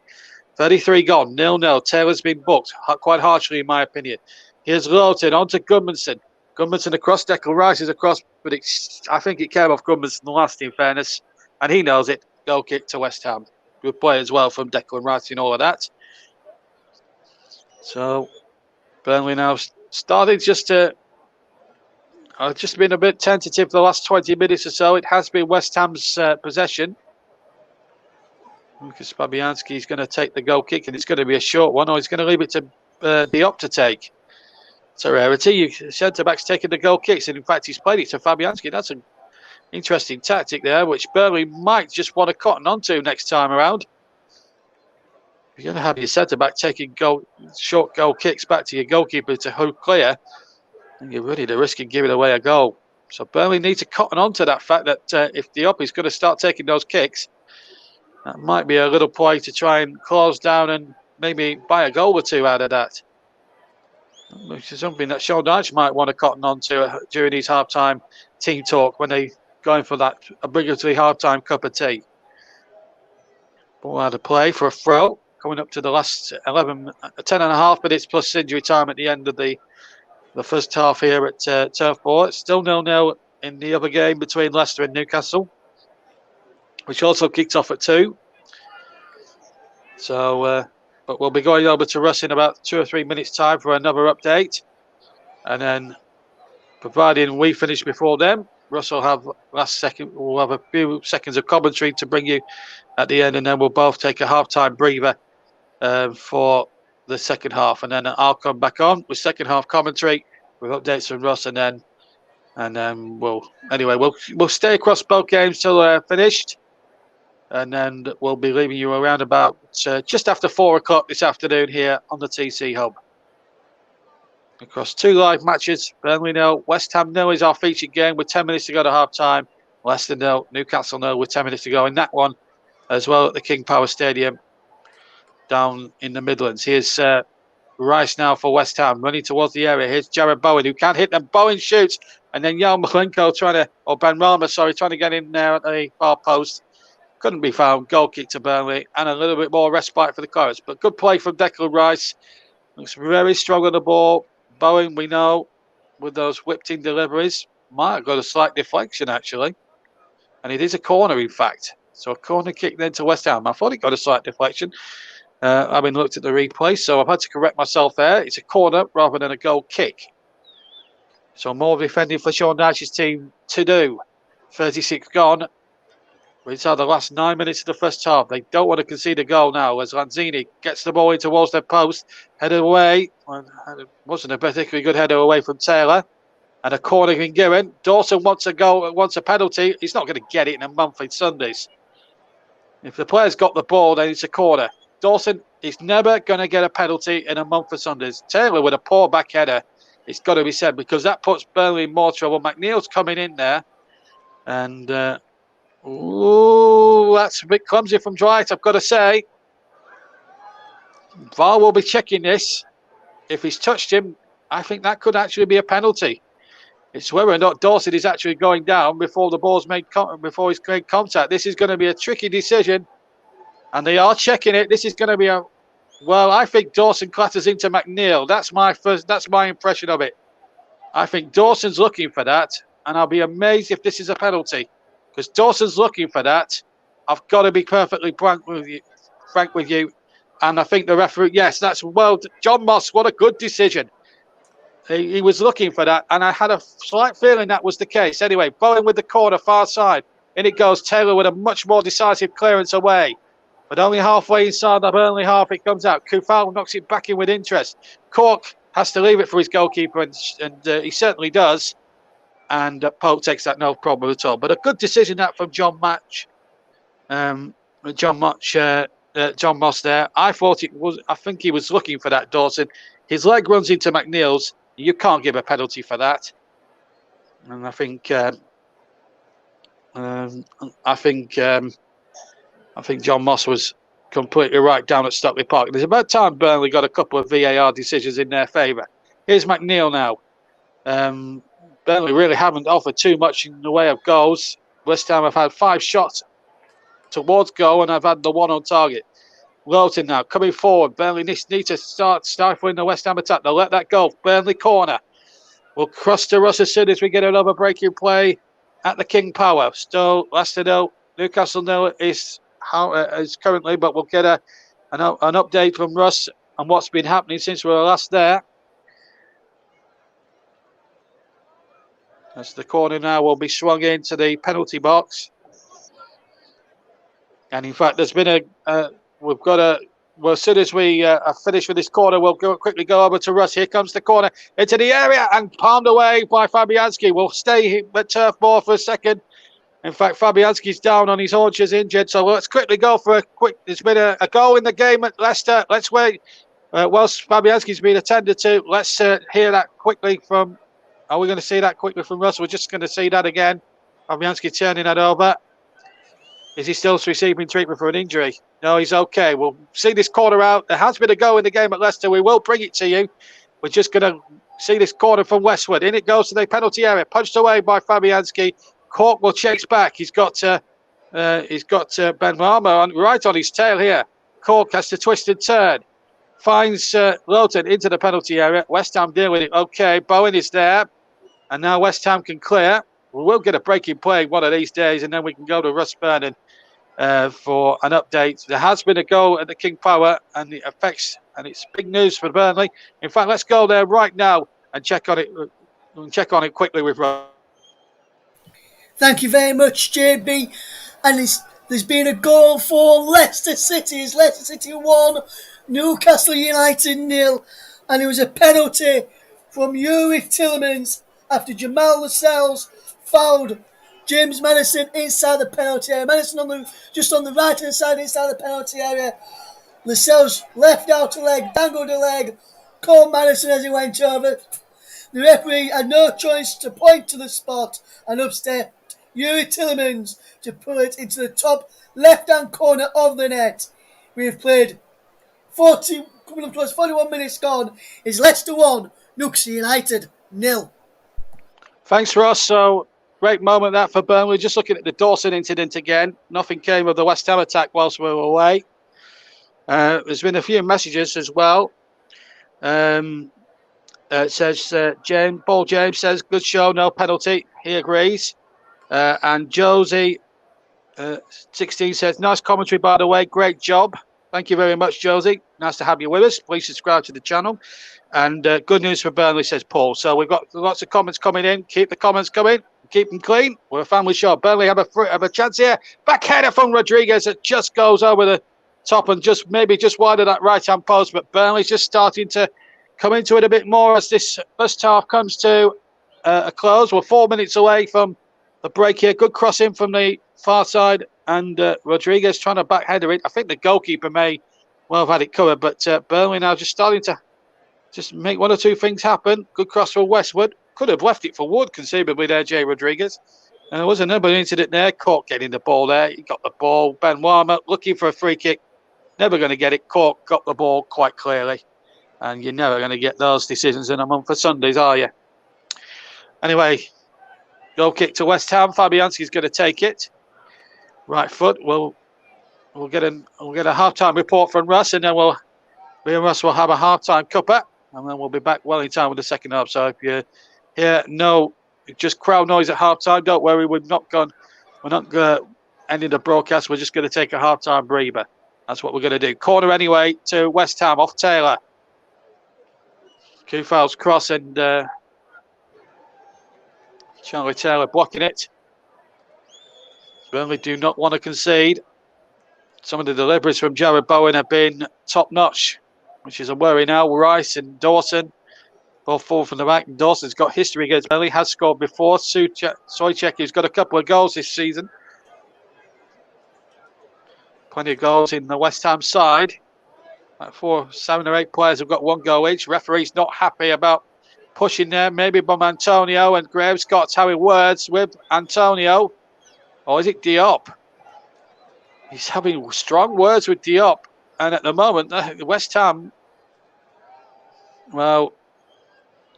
33 gone, 0-0. Taylor's been booked, quite harshly in my opinion. Here's Lowton, on to Gudmundsson. Gudmundsson across, Declan Rice is across, but I think it came off Gudmundsson last, in fairness, and he knows it. Goal kick to West Ham. Good play as well from Declan Rice and all of that. So, Burnley now started just been a bit tentative for the last 20 minutes or so. It has been West Ham's possession. Lucas Fabianski is going to take the goal kick, and it's going to be a short one, or he's going to leave it to Diop to take. It's a rarity. Centre-back's taking the goal kicks, and in fact, he's played it to Fabianski. That's an interesting tactic there, which Burnley might just want to cotton onto next time around. You're going to have your centre-back taking short goal kicks back to your goalkeeper to hook clear, and you're ready to risk giving away a goal. So Burnley need to cotton on to that fact that if Diop is going to start taking those kicks, that might be a little play to try and close down and maybe buy a goal or two out of that. Which is something that Sean Dyche might want to cotton on to during his half-time team talk when they going for that obligatory half-time cup of tea. Ball out of play for a throw, coming up to the last 10 and a half minutes plus injury time at the end of the first half here at Turf Moor. It's still 0-0 in the other game between Leicester and Newcastle, which also kicked off at 2. So, but we'll be going over to Russ in about 2 or 3 minutes' time for another update. And then, providing we finish before them, Russ will have we'll have a few seconds of commentary to bring you at the end, and then we'll both take a half-time breather for the second half. And then I'll come back on with second half commentary with updates from Russ, and then we'll stay across both games till they're finished. And then we'll be leaving you around about just after 4 o'clock this afternoon here on the TC Hub. Across 2 live matches, Burnley 0, West Ham 0 is our featured game with 10 minutes to go to half-time. Leicester 0, Newcastle 0 with 10 minutes to go in that one as well at the King Power Stadium down in the Midlands. Here's Rice now for West Ham, running towards the area. Here's Jared Bowen, who can't hit them. Bowen shoots, and then Jan Malenko Ben Rama, trying to get in there at the far post. Couldn't be found. Goal kick to Burnley, and a little bit more respite for the Chorus. But good play from Declan Rice. Looks very strong on the ball. Bowen, we know, with those whipped-in deliveries, might have got a slight deflection, actually. And it is a corner, in fact. So a corner kick then to West Ham. I thought it got a slight deflection, having looked at the replay. So I've had to correct myself there. It's a corner rather than a goal kick. So more defending for Sean Dyche's team to do. 36 gone. It's the last 9 minutes of the first half. They don't want to concede a goal now as Lanzini gets the ball in towards their post. Headed away. It wasn't a particularly good header away from Taylor. And a corner being given. Dawson wants a goal, wants a penalty. He's not going to get it in a monthly Sundays. If the player's got the ball, then it's a corner. Dawson is never going to get a penalty in a month for Sundays. Taylor with a poor back header, it's got to be said, because that puts Burnley in more trouble. McNeil's coming in there. And Ooh, that's a bit clumsy from Dwight, I've got to say. VAR will be checking this. If he's touched him, I think that could actually be a penalty. It's whether or not Dawson is actually going down before the ball's before he's made contact. This is going to be a tricky decision, and they are checking it. This is going to be I think Dawson clatters into McNeil. That's my impression of it. I think Dawson's looking for that, and I'll be amazed if this is a penalty, because Dawson's looking for that. I've got to be perfectly frank with you, and I think the referee. Yes, John Moss. What a good decision. He was looking for that, and I had a slight feeling that was the case. Anyway, Bowen with the corner, far side. In it goes. Taylor with a much more decisive clearance away. But only halfway inside the Burnley half, it comes out. Kufal knocks it back in with interest. Cork has to leave it for his goalkeeper, and he certainly does. And Pope takes that no problem at all. But a good decision that from John Moss there. I think he was looking for that, Dawson. His leg runs into McNeil's. You can't give a penalty for that. And I think John Moss was completely right down at Stockley Park. There's about time Burnley got a couple of VAR decisions in their favour. Here's McNeil now. Burnley really haven't offered too much in the way of goals. West Ham have had 5 shots towards goal, and I've had the one on target. Lowton now coming forward. Burnley need to start stifling the West Ham attack. They'll let that go. Burnley corner. We'll cross to Russ as soon as we get another breaking play at the King Power. Still, Leicester 0, Newcastle 0 is currently, but we'll get an update from Russ on what's been happening since we were last there. As the corner now will be swung into the penalty box. And in fact, there's been as soon as we are finished with this corner, we'll quickly go over to Russ. Here comes the corner into the area and palmed away by Fabianski. We'll stay at Turf Moor for a second. In fact, Fabianski's down on his haunches, injured. So let's quickly go for a quick. There's been a goal in the game at Leicester. Let's wait whilst Fabianski's been attended to. Let's hear that quickly from. Are we going to see that quickly from Russ? We're just going to see that again. Fabianski turning that over. Is he still receiving treatment for an injury? No, he's okay. We'll see this corner out. There has been a goal in the game at Leicester. We will bring it to you. We're just going to see this corner from Westwood. In it goes to the penalty area. Punched away by Fabianski. Cork will chase back. He's got Ben Rama right on his tail here. Cork has to twist and turn. Finds Lowton into the penalty area. West Ham deal with it. Okay, Bowen is there. And now West Ham can clear. We will get a breaking play one of these days, and then we can go to Russ Vernon for an update. There has been a goal at the King Power, and the effects, and it's big news for Burnley. In fact, let's go there right now and check on it quickly with Russ. Thank you very much, JB. And there's been a goal for Leicester City. It's Leicester City 1, Newcastle United 0, and it was a penalty from Yuri Tillemans after Jamal Lascelles fouled James Madison inside the penalty area. Madison just on the right hand side inside the penalty area. Lascelles left outer leg, dangled a leg, caught Madison as he went over. The referee had no choice to point to the spot and upstep Yuri Tillemans to pull it into the top left hand corner of the net. We have played 41 minutes gone. It's Leicester 1, Newcastle United 0. Thanks, Ross. So, great moment that for Burnley. Just looking at the Dawson incident again. Nothing came of the West Ham attack whilst we were away. There's been a few messages as well. It says, Paul James says, good show, no penalty. He agrees. And Josie, 16 says, nice commentary, by the way. Great job. Thank you very much, Josie. Nice to have you with us. Please subscribe to the channel. And good news for Burnley, says Paul. So we've got lots of comments coming in. Keep the comments coming. Keep them clean. We're a family show. Burnley have a chance here. Back header from Rodriguez. It just goes over the top and just wide of that right-hand post. But Burnley's just starting to come into it a bit more as this first half comes to a close. We're 4 minutes away from the break here. Good crossing from the far side. And Rodriguez trying to back header it. I think the goalkeeper may well have had it covered. But Burnley now just starting to just make one or two things happen. Good cross for Westwood. Could have left it for Wood, conceivably there, Jay Rodriguez. There was another incident there. Cork getting the ball there. He got the ball. Ben Warmer looking for a free kick. Never going to get it. Cork got the ball quite clearly. And you're never going to get those decisions in a month for Sundays, are you? Anyway, goal kick to West Ham. Fabianski's going to take it. Right foot. We'll get a half-time report from Russ, and then me and Russ will have a half-time cuppa, and then we'll be back well in time with the second half. So if you hear just crowd noise at half-time, don't worry. We're not ending the broadcast. We're just going to take a half-time breather. That's what we're going to do. Corner anyway to West Ham off Taylor. Kufal's cross and Charlie Taylor blocking it. Burnley do not want to concede. Some of the deliveries from Jared Bowen have been top-notch, which is a worry now. Rice and Dawson both fall from the back. And Dawson's got history against Burnley, has scored before. Souček, who's got a couple of goals this season. Plenty of goals in the West Ham side. Like 7 or 8 players have got 1 goal each. Referee's not happy about pushing there. Maybe from Antonio, and Graham Scott's having words with Antonio. Or is it Diop? He's having strong words with Diop. And at the moment, West Ham, well,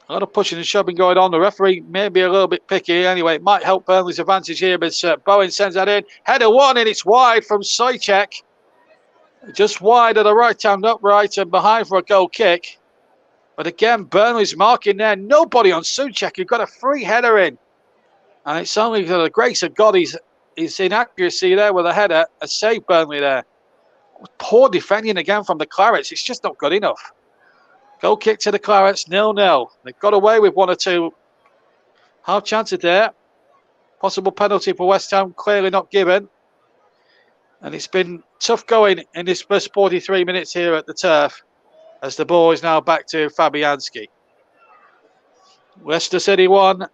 a lot of pushing and shoving going on. The referee may be a little bit picky. Anyway, it might help Burnley's advantage here. But Bowen sends that in. Header 1, and it's wide from Souček. Just wide of the right-hand upright and behind for a goal kick. But again, Burnley's marking there. Nobody on Souček, who got a free header in. And it's only for the grace of God his inaccuracy there with a header has saved Burnley there. Poor defending again from the Clarets. It's just not good enough. Goal kick to the Clarets, 0-0. They've got away with 1 or 2 half chances there. Possible penalty for West Ham, clearly not given. And it's been tough going in this first 43 minutes here at the Turf, as the ball is now back to Fabianski. Leicester City 1,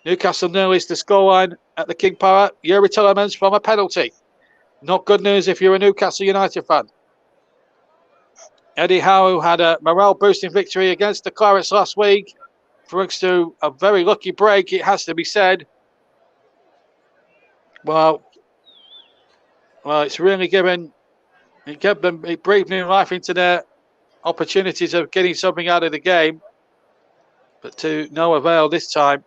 Newcastle 0 is the scoreline at the King Power. Yuri Tillemans from a penalty. Not good news if you're a Newcastle United fan. Eddie Howe had a morale-boosting victory against the Clarets last week. Thanks to a very lucky break, it has to be said. Well, it's really it breathed new life into their opportunities of getting something out of the game, but to no avail this time.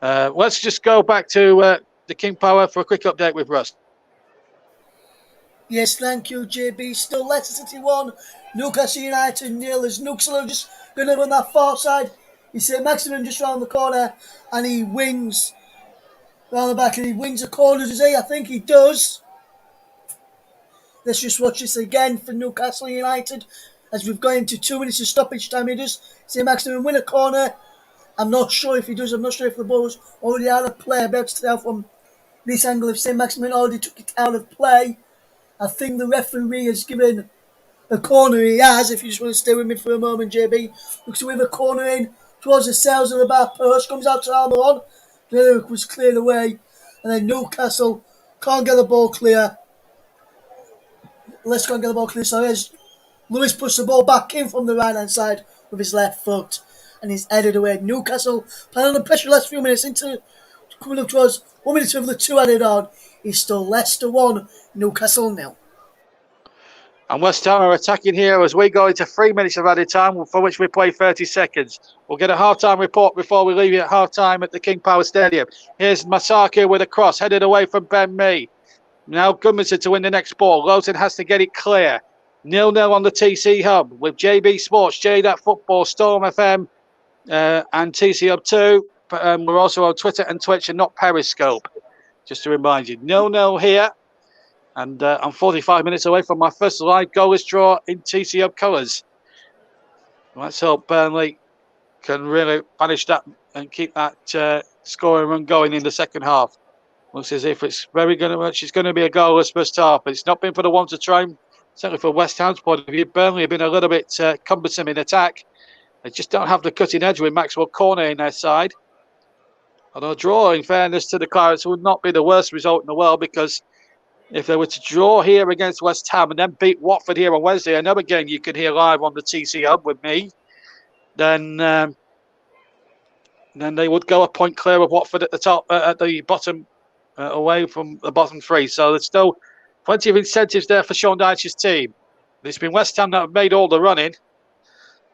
Let's just go back to the King Power for a quick update with Russ. Yes, thank you, JB. Still Leicester City 1, Newcastle United 0. As Newcastle are just going on that far side. You see Maximum just round the corner, and he wings round the back, and he wings the corner, does he? I think he does. Let's just watch this again for Newcastle United, as we've gone into 2 minutes of stoppage time. He does see Maximum win a corner. I'm not sure if he does. I'm not sure if the ball was already out of play. I'll be able to tell from this angle if St. Maximin already took it out of play. I think the referee has given a corner. He has, if you just want to stay with me for a moment, JB. Looks with a corner in towards the cells of the back post. Comes out to Almiron. Derek was cleared away. And then Newcastle can't get the ball clear. Let's go and get the ball clear. So as Lewis puts the ball back in from the right-hand side with his left foot. And he's headed away. Newcastle playing under pressure the last few minutes into coming up towards 1 minute of the 2 added on. It's still Leicester 1, Newcastle 0. And West Ham are attacking here as we go into 3 minutes of added time, for which we play 30 seconds. We'll get a half-time report before we leave you at half-time at the King Power Stadium. Here's Masaki with a cross, headed away from Ben Mee. Now Gudmundsson to win the next ball. Lowton has to get it clear. 0-0 on the TC Hub with JB Sports, JDAT Football, Storm FM, and TC Hub 2. We're also on Twitter and Twitch and not Periscope. Just to remind you, 0-0 here. And I'm 45 minutes away from my first live goalless draw in TC Hub colours. Let's hope Burnley can really punish that and keep that scoring run going in the second half. Looks as if it's going to be a goalless first half. It's not been for the one to try, certainly for West Ham's point of view. Burnley have been a little bit cumbersome in attack. They just don't have the cutting edge with Maxwell Cornet in their side. Although a draw, in fairness to the Clarets, would not be the worst result in the world, because if they were to draw here against West Ham and then beat Watford here on Wednesday, another game you can hear live on the TC Hub with me, then then they would go a point clear of Watford at the top, at the bottom, away from the bottom three. So there's still plenty of incentives there for Sean Dyche's team. It's been West Ham that have made all the running.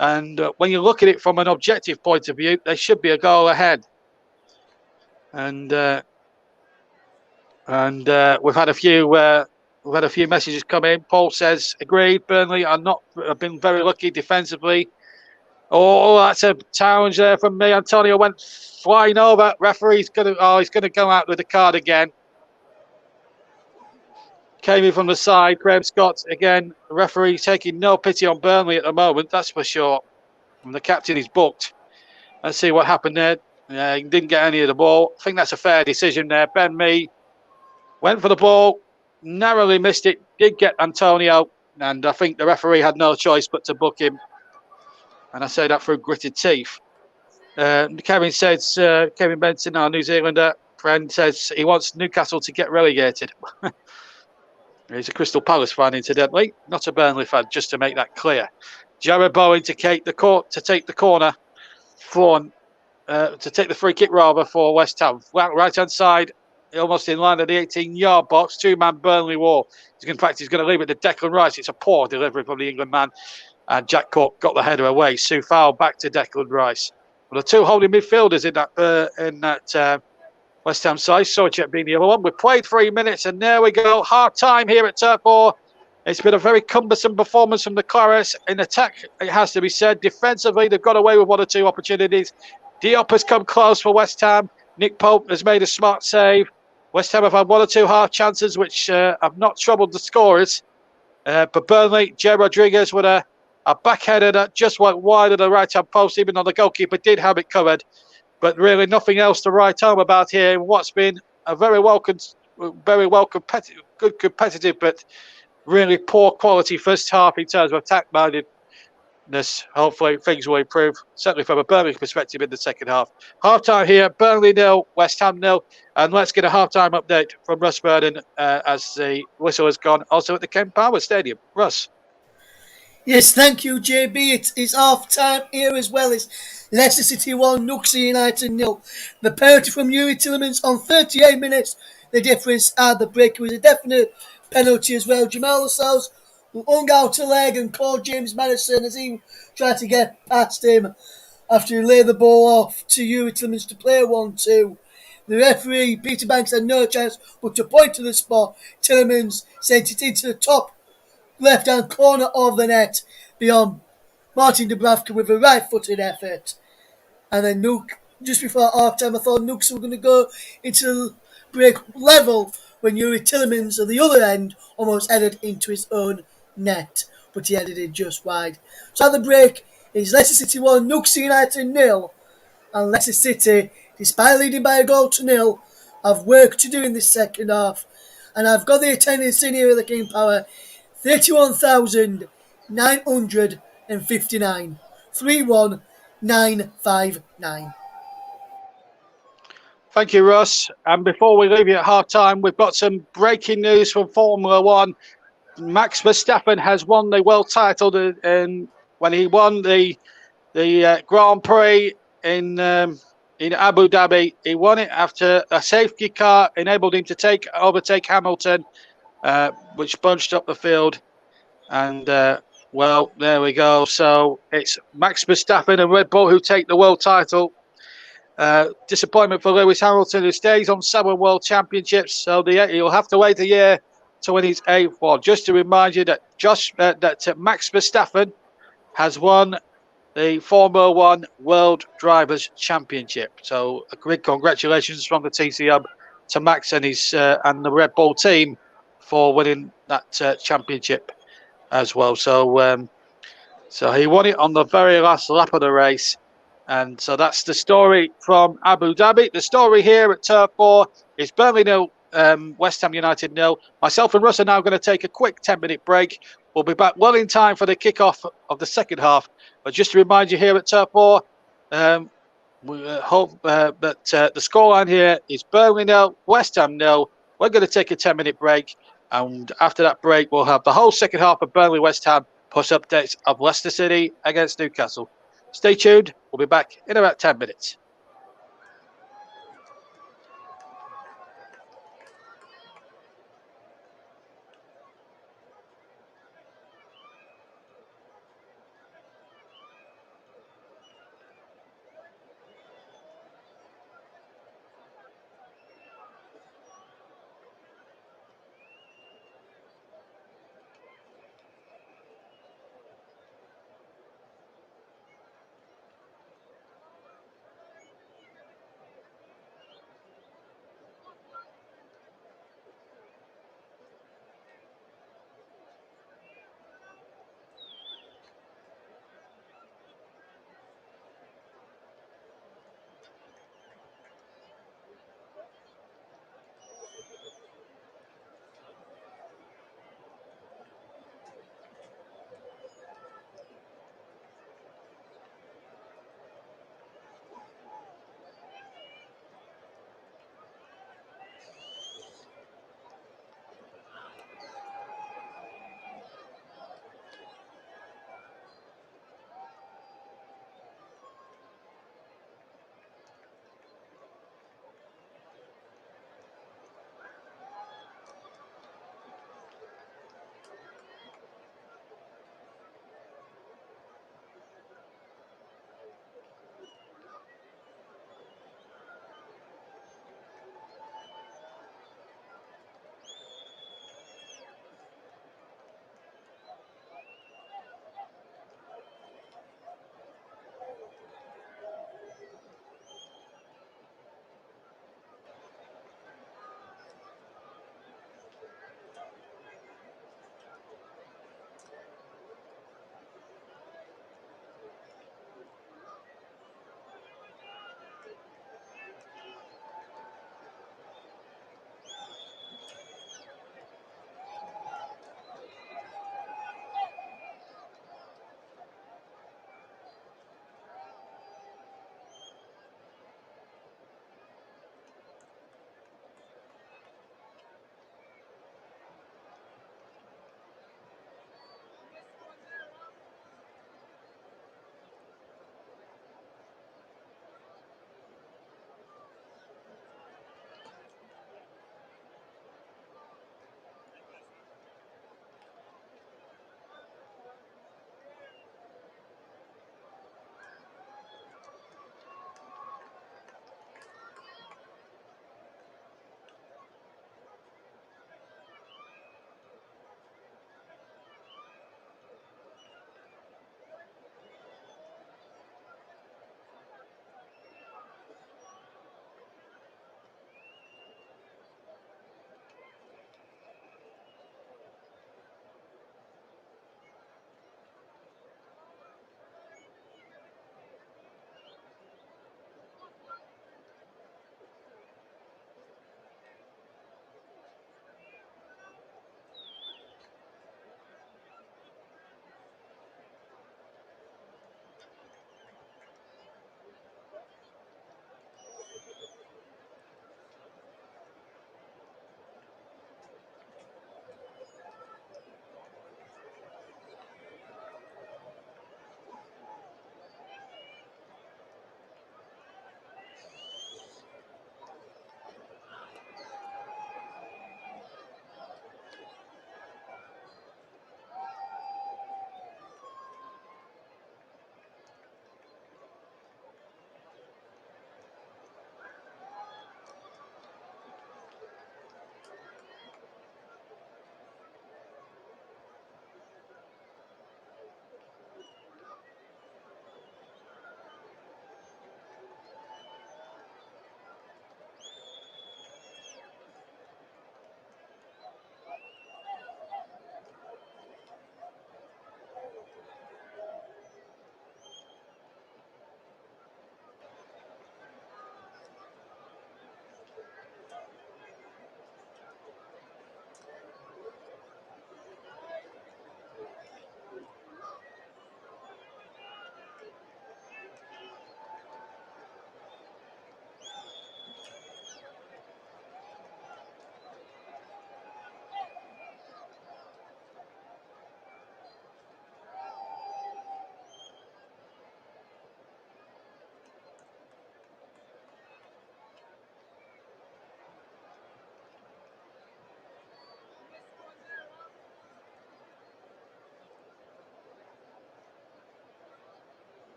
And when you look at it from an objective point of view, they should be a goal ahead. And we've had a few messages come in. Paul says, agreed. Burnley have been very lucky defensively. Oh, that's a challenge there from me. Antonio went flying over. Referee's he's gonna go out with the card again. Came in from the side. Graham Scott again. The referee taking no pity on Burnley at the moment, that's for sure. And the captain is booked. Let's see what happened there. He didn't get any of the ball. I think that's a fair decision there. Ben Mee went for the ball, narrowly missed it, did get Antonio, and I think the referee had no choice but to book him. And I say that through gritted teeth. Kevin Benson, our New Zealander friend, says he wants Newcastle to get relegated. He's a Crystal Palace fan, incidentally, not a Burnley fan, just to make that clear. Jared Bowen to take the corner to take the free kick rather for West Ham. Right hand side, almost in line of the 18-yard box, two-man Burnley wall. In fact, he's going to leave it to Declan Rice. It's a poor delivery from the England man. And Jack Cork got the header away. Soufal back to Declan Rice. Well, the two holding midfielders in that West Ham side, Sojek being the other one. We played 3 minutes, and there we go. Half time here at Turf Moor. It's been a very cumbersome performance from the Claret. In attack, it has to be said. Defensively, they've got away with one or two opportunities. Diop has come close for West Ham. Nick Pope has made a smart save. West Ham have had one or two half chances, which have not troubled the scorers. But Burnley, Jay Rodriguez with a backheader that just went wide of the right-hand post, even though the goalkeeper did have it covered. But really nothing else to write home about here. What's been a very well competitive, good competitive, but really poor quality first half in terms of attack-mindedness. Hopefully things will improve, certainly from a Burnley perspective in the second half. Half-time here, Burnley 0, West Ham 0. And let's get a half-time update from Russ Burden as the whistle has gone, also at the Ken Power Stadium. Russ. Yes, thank you, JB. It's half-time here as well. It's Leicester City 1, Newcastle United 0. The penalty from Yuri Tillemans on 38 minutes. The difference at the break was a definite penalty as well. Jamal Lascelles hung out a leg and called James Madison as he tried to get past him after he laid the ball off to Yuri Tillemans to play 1-2. The referee, Peter Banks, had no chance but to point to the spot. Tillemans sent it into the top left-hand corner of the net beyond Martin Dubravka with a right-footed effort. And then just before half-time, I thought Newcastle were going to go into the break level when Yuri Tillemans at the other end almost headed into his own net, but he headed it just wide. So at the break, it's Leicester City 1, Newcastle United 0. And Leicester City, despite leading by a goal to 0, have work to do in this second half. And I've got the attendance in here at the King Power. 31,959. 31959. Thank you, Russ. And before we leave you at half-time, we've got some breaking news from Formula One. Max Verstappen has won the world title when he won the Grand Prix in Abu Dhabi. He won it after a safety car enabled him to overtake Hamilton, which bunched up the field. And, well, there we go. So it's Max Verstappen and Red Bull who take the world title. Disappointment for Lewis Hamilton, who stays on 7 world championships. So he'll have to wait a year to win his 8th one. Just to remind you that Max Verstappen has won the Formula One World Drivers' Championship. So a big congratulations from the TCM to Max and and the Red Bull team for winning that championship as well. So he won it on the very last lap of the race. And so that's the story from Abu Dhabi. The story here at Turf Moor is Burnley 0, West Ham United 0. Myself and Russ are now going to take a quick 10-minute break. We'll be back well in time for the kick-off of the second half. But just to remind you here at Turf Moor, we hope that the scoreline here is Burnley 0, West Ham 0. We're going to take a 10-minute break. And after that break, we'll have the whole second half of Burnley West Ham plus updates of Leicester City against Newcastle. Stay tuned. We'll be back in about 10 minutes.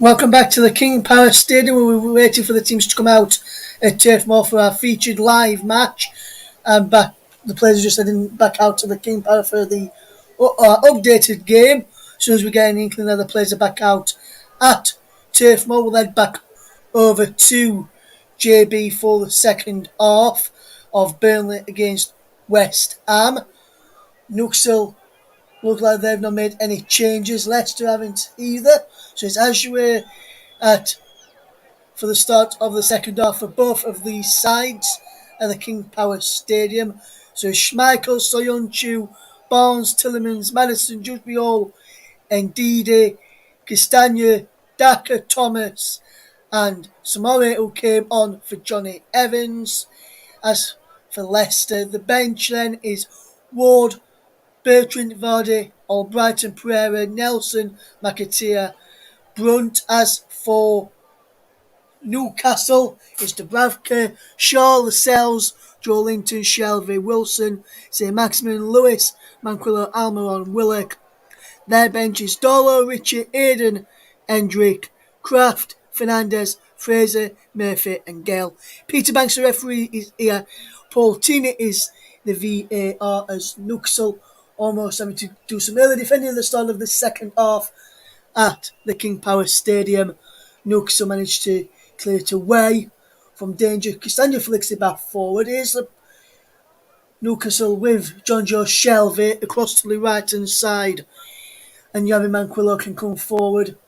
Welcome back to the King Power Stadium where we were waiting for the teams to come out at Turf Moor for our featured live match. And the players are just heading back out to the King Power for the updated game. As soon as we get an inkling that the players are back out at Turf Moor, we'll head back over to JB for the second half of Burnley against West Ham. Newcastle look like they've not made any changes. Leicester haven't either. So it's Ashway for the start of the second half for both of these sides at the King Power Stadium. So Schmeichel, Soyuncu, Barnes, Tillemans, Madison, Jusby and Ndidi, Castagna, Daka, Thomas and Samore, who came on for Johnny Evans. As for Leicester, the bench then is Ward, Bertrand, Vardy, Albrighton, Pereira, Nelson, McAteer, Brunt. As for Newcastle, it's Dubravka, Shaw, Lascelles, Joe Linton, Shelby, Wilson, St. Maximin, Lewis, Manquillo, Almiron, Willock. Their bench is Dolo, Richie, Aiden, Hendrick, Kraft, Fernandez, Fraser, Murphy and Gale. Peter Banks, the referee, is here. Paul Tina is the VAR as Newcastle almost having to do some early defending at the start of the second half at the King Power Stadium. Newcastle managed to clear it away from danger. Castagna flicks it back forward. Here's the Newcastle with John Joe Shelby across to the right hand side. And Yavi Manquillo can come forward.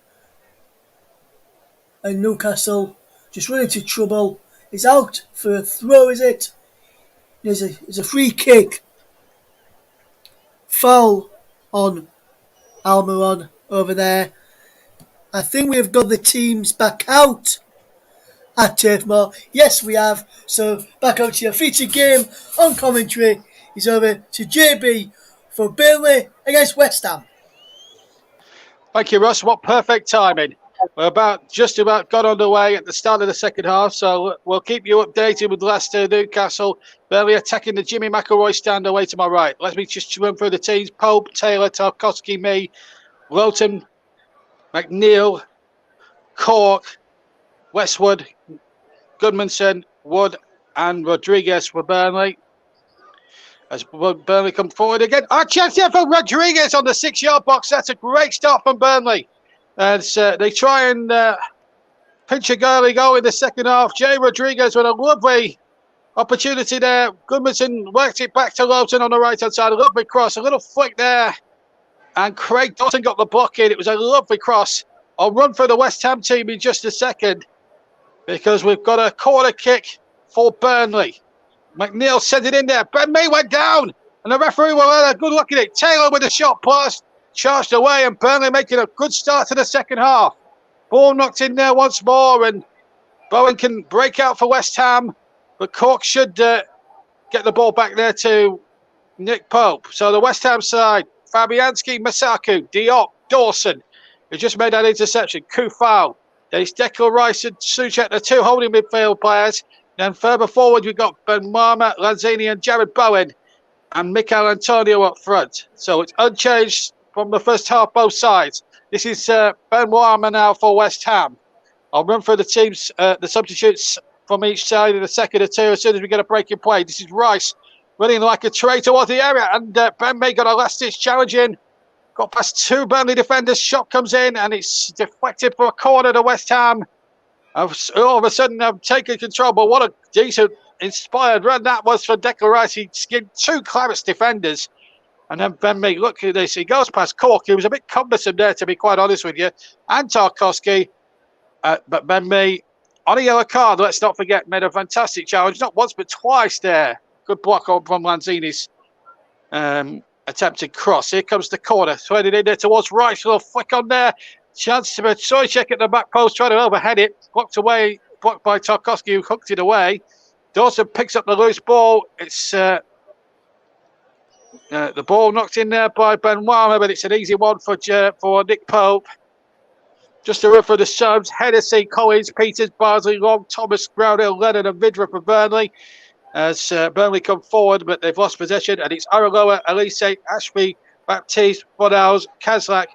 And Newcastle just run into trouble. It's out for a throw, is it? There's a free kick. Foul on Almiron over there. I think we have got the teams back out at Turf Moor. Yes, we have. So back out to your featured game on commentary. Is over to JB for Burnley against West Ham. Thank you, Russ. What perfect timing. We're just about got underway at the start of the second half, so we'll keep you updated with Leicester, Newcastle. Burnley attacking the Jimmy McElroy stand away to my right. Let me just run through the teams. Pope, Taylor, Tarkowski, me, Lowton, McNeil, Cork, Westwood, Goodmanson, Wood and Rodriguez for Burnley. As Burnley come forward again. A chance here for Rodriguez on the 6-yard box. That's a great start from Burnley. As they try and pinch a early goal in the second half. Jay Rodriguez with a lovely opportunity there. Goodmanson worked it back to Lowton on the right-hand side. A lovely cross, a little flick there. And Craig Dawson got the block in. It was a lovely cross. I'll run through the West Ham team in just a second because we've got a corner kick for Burnley. McNeil sent it in there. Ben Mee went down. And the referee will have a good look at it. Taylor with a shot pass. Charged away and Burnley making a good start to the second half. Ball knocked in there once more and Bowen can break out for West Ham. But Cork should get the ball back there to Nick Pope. So the West Ham side, Fabianski, Masaku, Diop, Dawson, who just made that interception. Kufau. There's Declan Rice and Soucek, the two holding midfield players. Then further forward, we've got Ben Marma, Lanzini and Jared Bowen. And Mikel Antonio up front. So it's unchanged from the first half, both sides. This is Ben Marma now for West Ham. I'll run through the teams, the substitutes from each side in a second or two as soon as we get a break in play. This is Rice running like a traitor towards the area. And Ben Mee got a last-ditch challenge in. Got past two Burnley defenders. Shot comes in and it's deflected for a corner to West Ham. All of a sudden, I've taken control. But what a decent, inspired run that was for Declan Rice. He skinned two Clarets defenders. And then Ben Mee, look at this. He goes past Cork. He was a bit cumbersome there, to be quite honest with you. And Tarkowski. But Ben Mee, on a yellow card, let's not forget, made a fantastic challenge. Not once, but twice there. Good block on from Lanzini's attempted cross. Here comes the corner. Threaded in there towards Rice. A little flick on there. Chance to Soucek at the back post, trying to overhead it. Blocked by Tarkowski, who hooked it away. Dawson picks up the loose ball. It's the ball knocked in there by Benoit, but it's an easy one for Nick Pope. Just a run for the subs. Hennessy, Collins, Peters, Barnsley, Long, Thomas, Brownhill, Lennon and Vidra for Burnley. As Burnley come forward, but they've lost possession. And it's Araloa, Elise, Ashby, Baptiste, Bonals, Kazlak,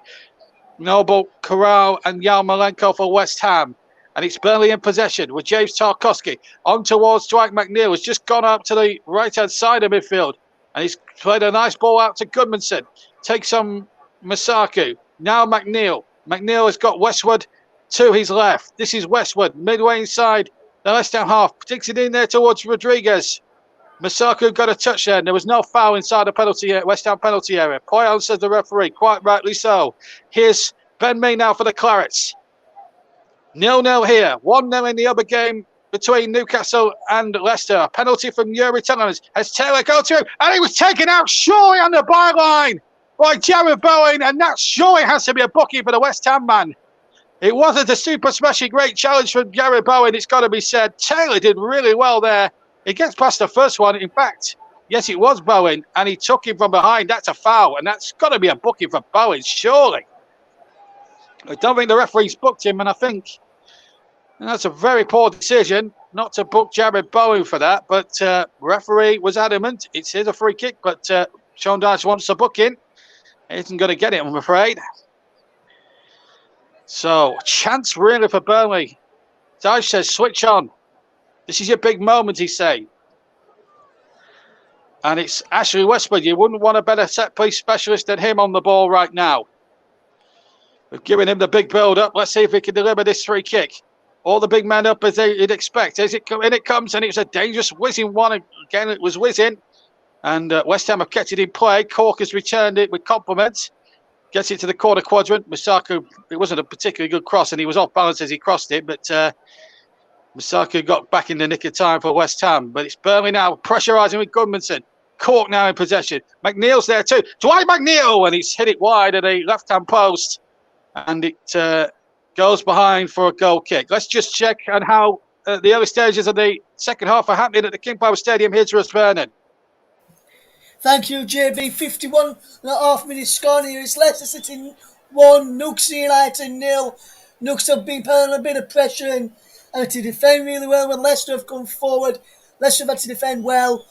Noble, Corral and Yarmolenko for West Ham. And it's Burnley in possession with James Tarkowski on towards Dwight McNeil. Has just gone up to the right-hand side of midfield. And he's played a nice ball out to Goodmanson. Takes on Masaku. Now McNeil. McNeil has got Westwood to his left. This is Westwood, midway inside the Leicester half. Takes it in there towards Rodriguez. Masaku got a touch there. And there was no foul inside the penalty West Ham penalty area. Poyon says the referee, quite rightly so. Here's Ben Mee now for the Clarets. 0-0 here. 1-0 in the other game between Newcastle and Leicester. A penalty from Yuri Tielemans. Has Taylor go through? And he was taken out surely on the byline by Jared Bowen. And that surely has to be a bookie for the West Ham man. It wasn't a super smashing great challenge from Jared Bowen, it's got to be said. Taylor did really well there. He gets past the first one. In fact, yes, it was Bowen, and he took him from behind. That's a foul, and that's got to be a booking for Bowen, surely. I don't think the referee's booked him, and I think that's a very poor decision not to book Jared Bowen for that. But referee was adamant. It's a free kick, but Sean Dyche wants a booking. He isn't going to get it, I'm afraid. So, chance really for Burnley. Dyche says, switch on. This is your big moment, he say. And it's Ashley Westwood. You wouldn't want a better set-piece specialist than him on the ball right now. We've given him the big build-up. Let's see if he can deliver this free kick. All the big men up as you'd expect. As it comes, and it was a dangerous whizzing one. Again, it was whizzing. And West Ham have kept it in play. Cork has returned it with compliments. Gets it to the corner quadrant. Masaku, it wasn't a particularly good cross, and he was off balance as he crossed it, but Masaku got back in the nick of time for West Ham. But it's Burnley now pressurising with Goodmanson. Cork now in possession. McNeil's there too. Dwight McNeil, and he's hit it wide at the left-hand post. And it goes behind for a goal kick. Let's just check on how the early stages of the second half are happening at the King Power Stadium. Here's Russ Vernon. Thank you, JB. 51.5 minutes gone here. It's Leicester City 1, Newcastle United 0. Newcastle have been putting a bit of pressure and to defend really well when Leicester have come forward. Leicester have had to defend well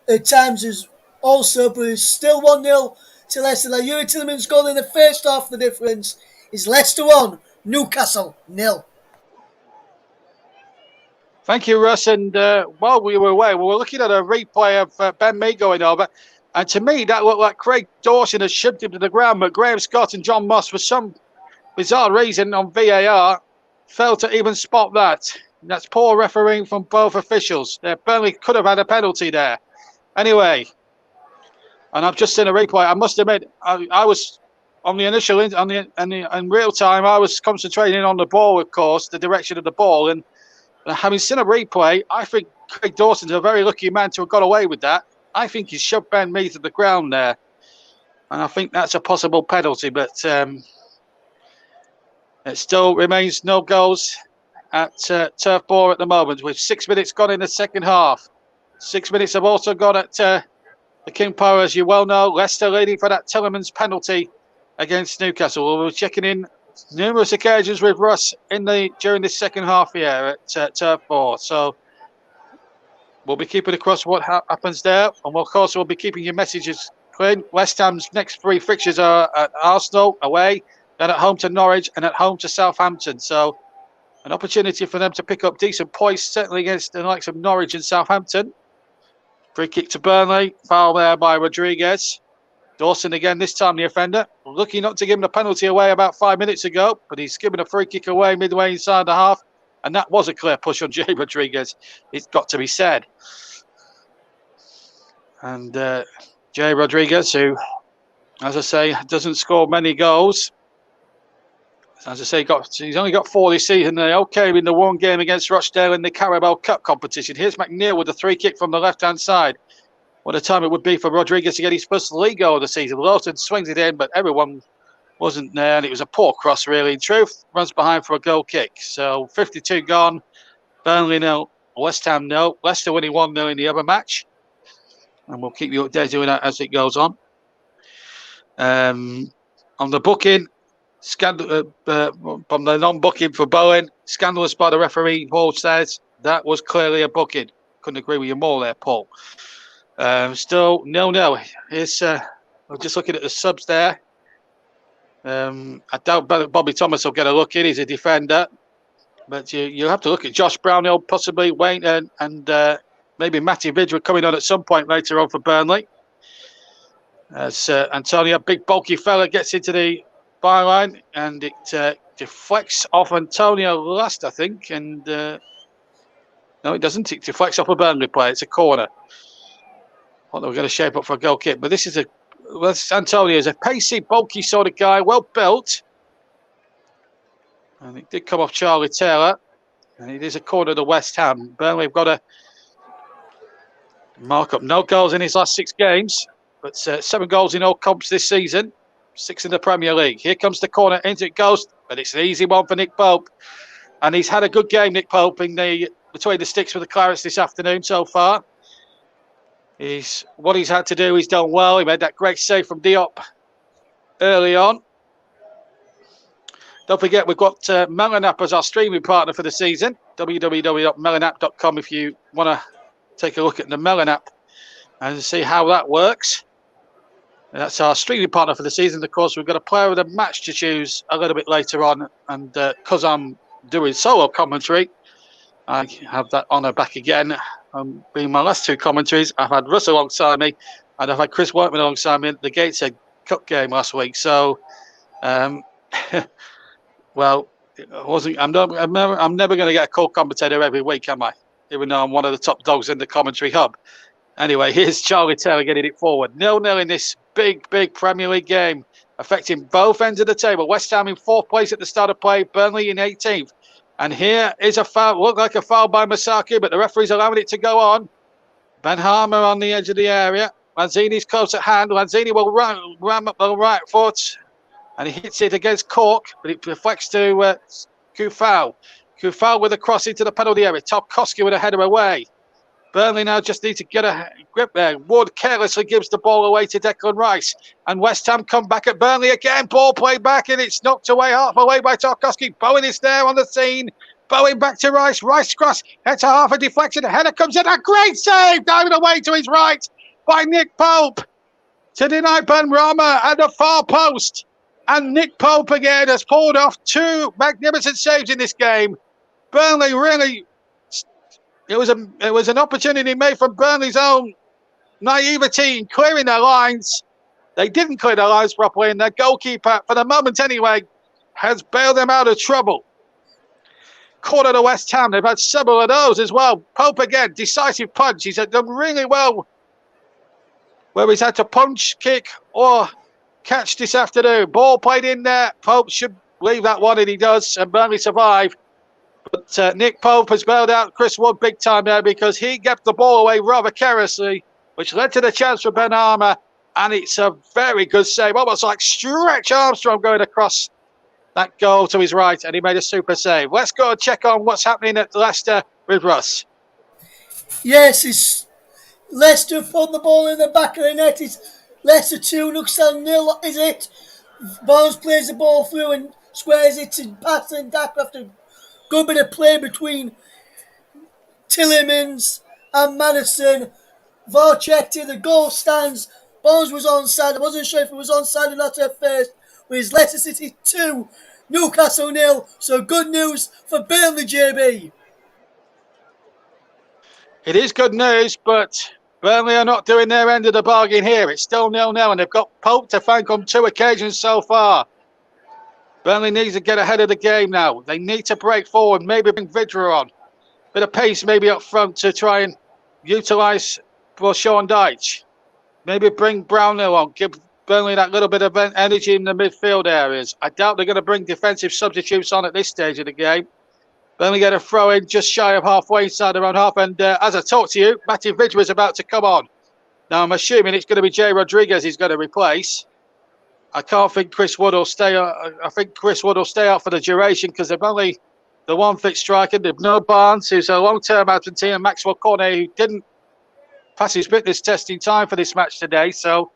at times as also, but it's still 1-0 to Leicester. Like Yuri Tielemans' goal in the first half, the difference is Leicester 1, Newcastle 0. Thank you, Russ. And while we were away, we were looking at a replay of Ben Mee going over. And to me, that looked like Craig Dawson had shoved him to the ground. But Graham Scott and John Moss, for some bizarre reason on VAR, failed to even spot that. That's poor refereeing from both officials. Burnley could have had a penalty there. Anyway, and I've just seen a replay. I must admit, I was on the initial, in real time, I was concentrating on the ball, of course, the direction of the ball. And having seen a replay, I think Craig Dawson's a very lucky man to have got away with that. I think he shoved Ben Mee to the ground there. And I think that's a possible penalty, but it still remains no goals at Turf Moor at the moment, with 6 minutes gone in the second half. 6 minutes have also gone at the King Power, as you well know. Leicester leading for that Tielemans penalty against Newcastle. We'll be checking in numerous occasions with Russ during this second half here at Turf Moor. So we'll be keeping across what happens there, and of course we'll be keeping your messages clean. West Ham's next 3 fixtures are at Arsenal away, then at home to Norwich, and at home to Southampton. So an opportunity for them to pick up decent points, certainly against the likes of Norwich and Southampton. Free kick to Burnley, foul there by Rodriguez. Dawson again, this time the offender. Lucky not to give him the penalty away about 5 minutes ago, but he's given a free kick away midway inside the half. And that was a clear push on Jay Rodriguez, it's got to be said. And Jay Rodriguez, who, as I say, doesn't score many goals. As I say, he's only got 4 this season. They all came in the one game against Rochdale in the Carabao Cup competition. Here's McNeil with a 3 kick from the left-hand side. What a time it would be for Rodriguez to get his first league goal of the season. Lawton swings it in, but everyone wasn't there, and it was a poor cross, really. In truth, runs behind for a goal kick. So 52 gone. Burnley 0, West Ham 0. Leicester winning 1-0 in the other match. And we'll keep you updated doing that as it goes on. On the booking, from the non-booking for Bowen, scandalous by the referee, Paul says that was clearly a booking. Couldn't agree with you more there, Paul. Still 0-0. Here's, I'm just looking at the subs there. I doubt Bobby Thomas will get a look in. He's a defender. But you have to look at Josh Brownhill, possibly Wayne, and maybe Matty Vidra coming on at some point later on for Burnley. As Antonio, big bulky fella, gets into the byline, and it deflects off Antonio last, I think. And no, it doesn't. It deflects off a Burnley player. It's a corner. What we're going to shape up for a goal kick. But this is Antonio is a pacey, bulky sort of guy, well built. And it did come off Charlie Taylor. And it is a corner to West Ham. Burnley have got a mark up. No goals in his last 6 games. But 7 goals in all comps this season. 6 in the Premier League. Here comes the corner. Into it goes. But it's an easy one for Nick Pope. And he's had a good game, Nick Pope, in between the sticks with the Clarets this afternoon so far. What he's had to do, he's done well. He made that great save from Diop early on. Don't forget, we've got Melanap as our streaming partner for the season. www.melanap.com if you want to take a look at the Melanap and see how that works. And that's our streaming partner for the season. Of course, we've got a player of the match to choose a little bit later on. And because I'm doing solo commentary, I have that honour back again. Being my last 2 commentaries, I've had Russ alongside me and I've had Chris Workman alongside me at the Gateshead Cup game last week. So, well, I'm never going to get a co-commentator every week, am I? Even though I'm one of the top dogs in the commentary hub. Anyway, here's Charlie Taylor getting it forward. 0-0 in this big Premier League game, affecting both ends of the table. West Ham in 4th place at the start of play, Burnley in 18th. And here is a foul, looked like a foul by Masaki, but the referee's allowing it to go on. Ben Harmer on the edge of the area. Lanzini's close at hand. Lanzini will ram up the right foot. And he hits it against Cork, but it deflects to Kufal. Kufal with a cross into the penalty area. Tarkowski with a header away. Burnley now just need to get a grip there. Wood carelessly gives the ball away to Declan Rice. And West Ham come back at Burnley again. Ball played back and it's knocked away, half away by Tarkowski. Bowen is there on the scene. Bowen back to Rice. Rice cross. Head to half a deflection. The header comes in. A great save. Diving away to his right by Nick Pope. To deny Benrahma at the far post. And Nick Pope again has pulled off 2 magnificent saves in this game. Burnley really... It was an opportunity made from Burnley's own naivety in clearing their lines. They didn't clear their lines properly, and their goalkeeper, for the moment anyway, has bailed them out of trouble. Corner to West Ham. They've had several of those as well. Pope again, decisive punch. He's done really well where he's had to punch, kick, or catch this afternoon. Ball played in there. Pope should leave that one, and he does, and Burnley survive. But Nick Pope has bailed out Chris Wood big time there because he kept the ball away rather carelessly, which led to the chance for Ben Armour. And it's a very good save, almost like Stretch Armstrong going across that goal to his right, and he made a super save. Let's go and check on what's happening at Leicester with Russ. Yes, it's Leicester put the ball in the back of the net. It's Leicester 2, Newcastle 0, is it? Barnes plays the ball through and squares it to Patton and Dak after good bit of play between Tillemans and Madison. VAR checked it, the goal stands. Barnes was onside. I wasn't sure if it was onside or not at first. But it's Leicester City 2, Newcastle 0. So good news for Burnley, JB. It is good news, but Burnley are not doing their end of the bargain here. It's still 0-0, and they've got Pope to thank on 2 occasions so far. Burnley needs to get ahead of the game now. They need to break forward, maybe bring Vidra on. Bit of pace maybe up front to try and utilise for Sean Dyche. Maybe bring Brownhill on, give Burnley that little bit of energy in the midfield areas. I doubt they're going to bring defensive substitutes on at this stage of the game. Burnley get a throw in just shy of halfway inside their own half. And as I talk to you, Matty Vidra is about to come on. Now I'm assuming it's going to be Jay Rodriguez he's going to replace. I can't think Chris Wood will stay. I think Chris Wood will stay out for the duration because they've only the one fit striker. They've no Barnes, who's a long-term absentee, and Maxwell Cornet, who didn't pass his fitness test in time for this match today. So,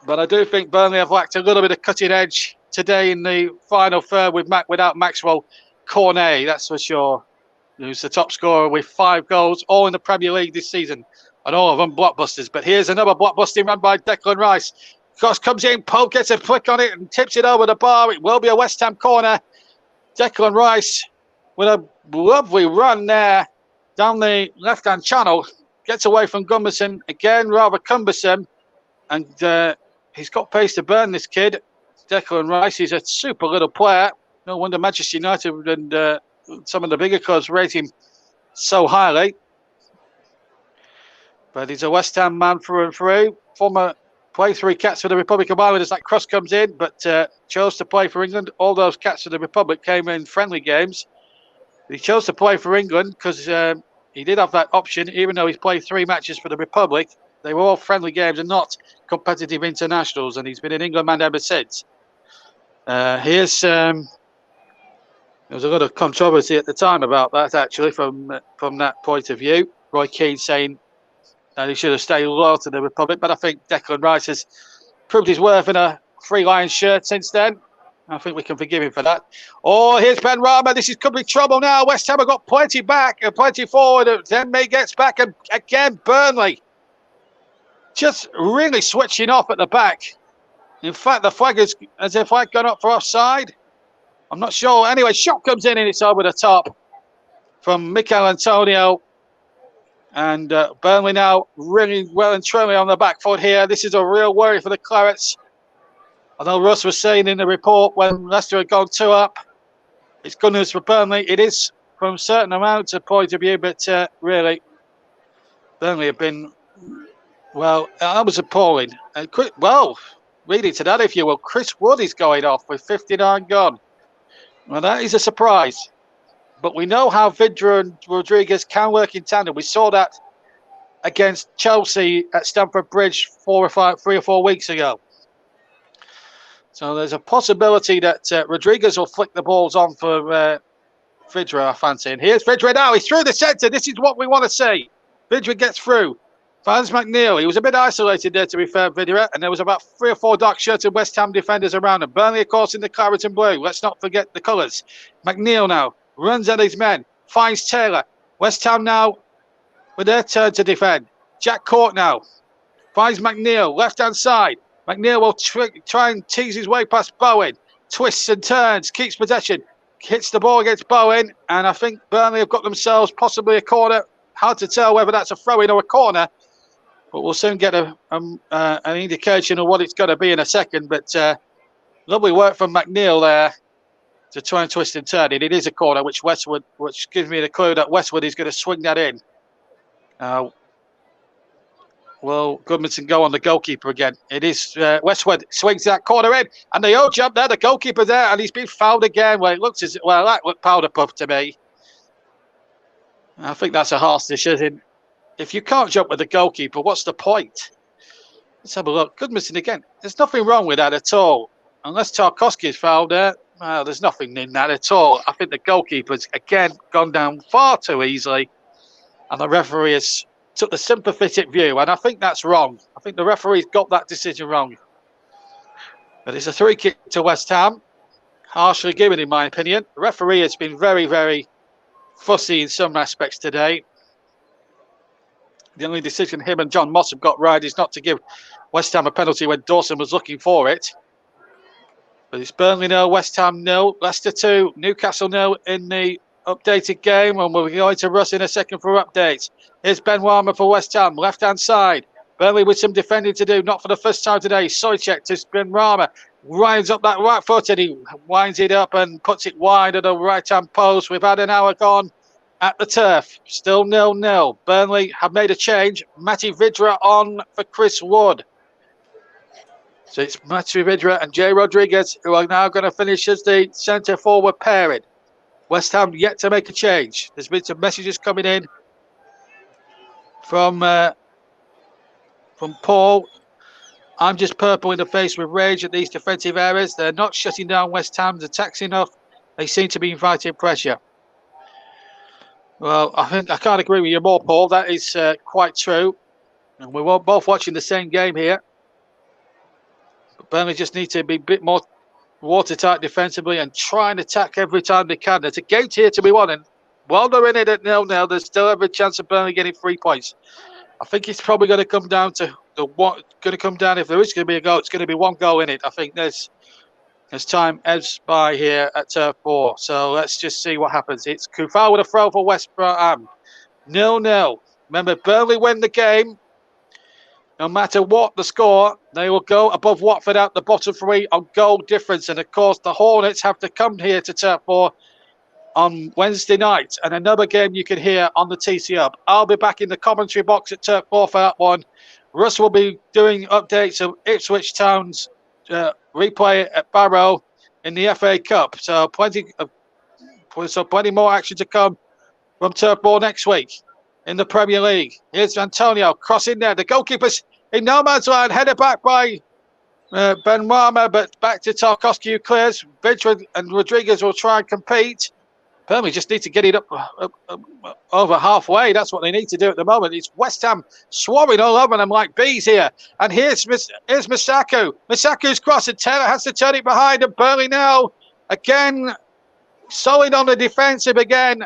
but I do think Burnley have lacked a little bit of cutting edge today in the final third without Maxwell Cornet. That's for sure. Who's the top scorer with 5 goals, all in the Premier League this season, and all of them blockbusters. But here's another blockbusting run by Declan Rice. Cross comes in, Pope gets a flick on it and tips it over the bar. It will be a West Ham corner. Declan Rice with a lovely run there down the left-hand channel. Gets away from Gunnarsson, again rather cumbersome. And he's got pace to burn, this kid. Declan Rice, he's a super little player. No wonder Manchester United and some of the bigger clubs rate him so highly. But he's a West Ham man through and through. Former play 3 caps for the Republic of Ireland as that cross comes in, but chose to play for England. All those caps for the Republic came in friendly games. He chose to play for England because he did have that option, even though he's played 3 matches for the Republic. They were all friendly games and not competitive internationals, and he's been an England man ever since. There was a lot of controversy at the time about that, actually, from that point of view. Roy Keane saying that he should have stayed loyal to the Republic, but I think Declan Rice has proved his worth in a Three Lions shirt since then. I think we can forgive him for that. Oh, here's Ben Rama. This could be trouble now. West Ham have got plenty back and plenty forward. Then May gets back, and again, Burnley just really switching off at the back. In fact, the flag is as if I'd gone up for offside. I'm not sure. Anyway, shot comes in and it's over the top from Mikel Antonio. And Burnley now really well and truly on the back foot here. This is a real worry for the Clarets. Although Russ was saying in the report when Leicester had gone 2 up, it's good news for Burnley. It is from certain amounts of point of view, but really, Burnley have been, well, that was appalling. And well, read into that if you will. Chris Wood is going off with 59 gone. Well, that is a surprise. But we know how Vidra and Rodriguez can work in tandem. We saw that against Chelsea at Stamford Bridge 3 or 4 weeks ago. So there's a possibility that Rodriguez will flick the balls on for Vidra, I fancy. And here's Vidra now. He's through the centre. This is what we want to see. Vidra gets through. Finds McNeil. He was a bit isolated there, to be fair, Vidra. And there was about 3 or 4 dark-shirted West Ham defenders around him. Burnley, of course, in the claret and blue. Let's not forget the colours. McNeil now runs at his men. Finds Taylor. West Ham now with their turn to defend. Jack Cork now finds McNeil. Left-hand side. McNeil will try and tease his way past Bowen. Twists and turns. Keeps possession. Hits the ball against Bowen. And I think Burnley have got themselves possibly a corner. Hard to tell whether that's a throw-in or a corner. But we'll soon get an indication of what it's going to be in a second. But lovely work from McNeil there to try and twist and turn it. It is a corner, which gives me the clue that Westwood is going to swing that in. Will Goodmanson go on the goalkeeper again? It is Westwood swings that corner in, and the old jump there. The goalkeeper there, and he's been fouled again. Well, it looks as well that looked powder puff to me. I think that's a harsh decision. If you can't jump with the goalkeeper, what's the point? Let's have a look. Goodmanson again. There's nothing wrong with that at all, unless Tarkowski is fouled there. Well, there's nothing in that at all. I think the goalkeeper's again gone down far too easily, and the referee has took the sympathetic view, and I think that's wrong. I think the referee's got that decision wrong. But it's a 3 kick to West Ham, harshly given in my opinion. The referee has been very, very fussy in some aspects today. The only decision him and John Moss have got right is not to give West Ham a penalty when Dawson was looking for it. But it's Burnley 0, West Ham 0, Leicester 2, Newcastle 0 in the updated game, and we're going to Russ in a second for updates. Here's Ben Warmer for West Ham, left-hand side. Burnley with some defending to do, not for the first time today. Soicek to Ben Warmer, winds up that right foot, and he winds it up and puts it wide at the right-hand post. We've had an hour gone at the turf, still 0-0. Burnley have made a change. Matty Vidra on for Chris Wood. So it's Matty Vidra and Jay Rodriguez who are now going to finish as the centre-forward pairing. West Ham yet to make a change. There's been some messages coming in from Paul. I'm just purple in the face with rage at these defensive errors. They're not shutting down West Ham's attacks enough. They seem to be inviting pressure. Well, I can't agree with you more, Paul. That is quite true. And we're both watching the same game here. But Burnley just need to be a bit more watertight defensively and try and attack every time they can. There's a game here to be won, and while they're in it at 0-0, there's still every chance of Burnley getting 3 points. I think it's probably going to come down to going to come down. If there is going to be a goal, it's going to be one goal in it. I think as time ebbs by here at Turf 4. So let's just see what happens. It's Kufal with a throw for West Ham. 0-0. Remember, Burnley win the game. No matter what the score, they will go above Watford out the bottom three on goal difference. And of course, the Hornets have to come here to Turf 4 on Wednesday night. And another game you can hear on the TC Hub. I'll be back in the commentary box at Turf 4 for that one. Russ will be doing updates of Ipswich Town's replay at Barrow in the FA Cup. So plenty more action to come from Turf 4 next week in the Premier League. Here's Antonio crossing there. The goalkeeper's in no man's land, headed back by Ben Rama, but back to Tarkowski who clears. Vidra and Rodriguez will try and compete. Burnley just need to get it up over halfway. That's what they need to do at the moment. It's West Ham swarming all over them like bees here. And here's Masaku. Masaku's cross, and Taylor has to turn it behind. And Burnley now, again, solid on the defensive again.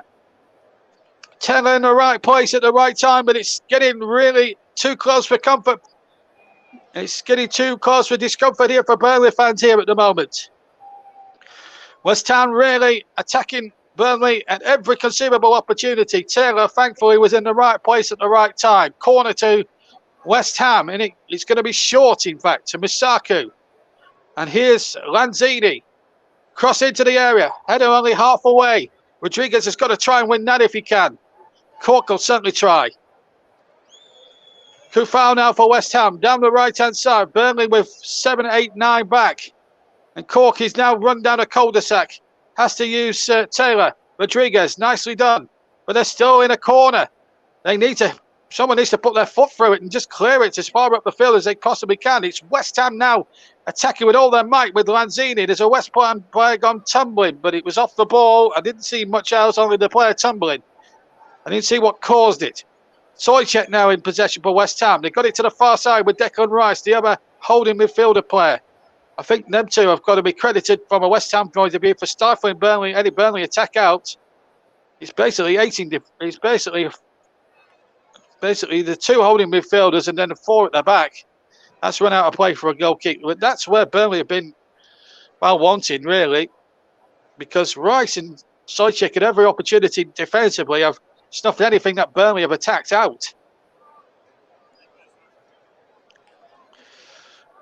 Taylor in the right place at the right time, but it's getting really too close for comfort. It's getting too close for discomfort here for Burnley fans here at the moment. West Ham really attacking Burnley at every conceivable opportunity. Taylor, thankfully, was in the right place at the right time. Corner to West Ham, and it's going to be short, in fact, to Misaku. And here's Lanzini. Cross into the area. Header only half away. Rodriguez has got to try and win that if he can. Cork will certainly try. Kufau now for West Ham. Down the right-hand side. Burnley with 7, 8, 9 back. And Cork is now run down a cul-de-sac. Has to use Taylor. Rodriguez, nicely done. But they're still in a corner. Someone needs to put their foot through it and just clear it as far up the field as they possibly can. It's West Ham now attacking with all their might with Lanzini. There's a West Ham player gone tumbling, but it was off the ball. I didn't see much else, only the player tumbling. I didn't see what caused it. Soychek now in possession for West Ham. They got it to the far side with Declan Rice, the other holding midfielder player. I think them two have got to be credited from a West Ham point of view for stifling any Burnley attack out. It's basically basically the two holding midfielders and then the four at the back. That's run out of play for a goal kick. But that's where Burnley have been well wanted, really, because Rice and Soychek at every opportunity defensively have snuffed anything that Burnley have attacked out.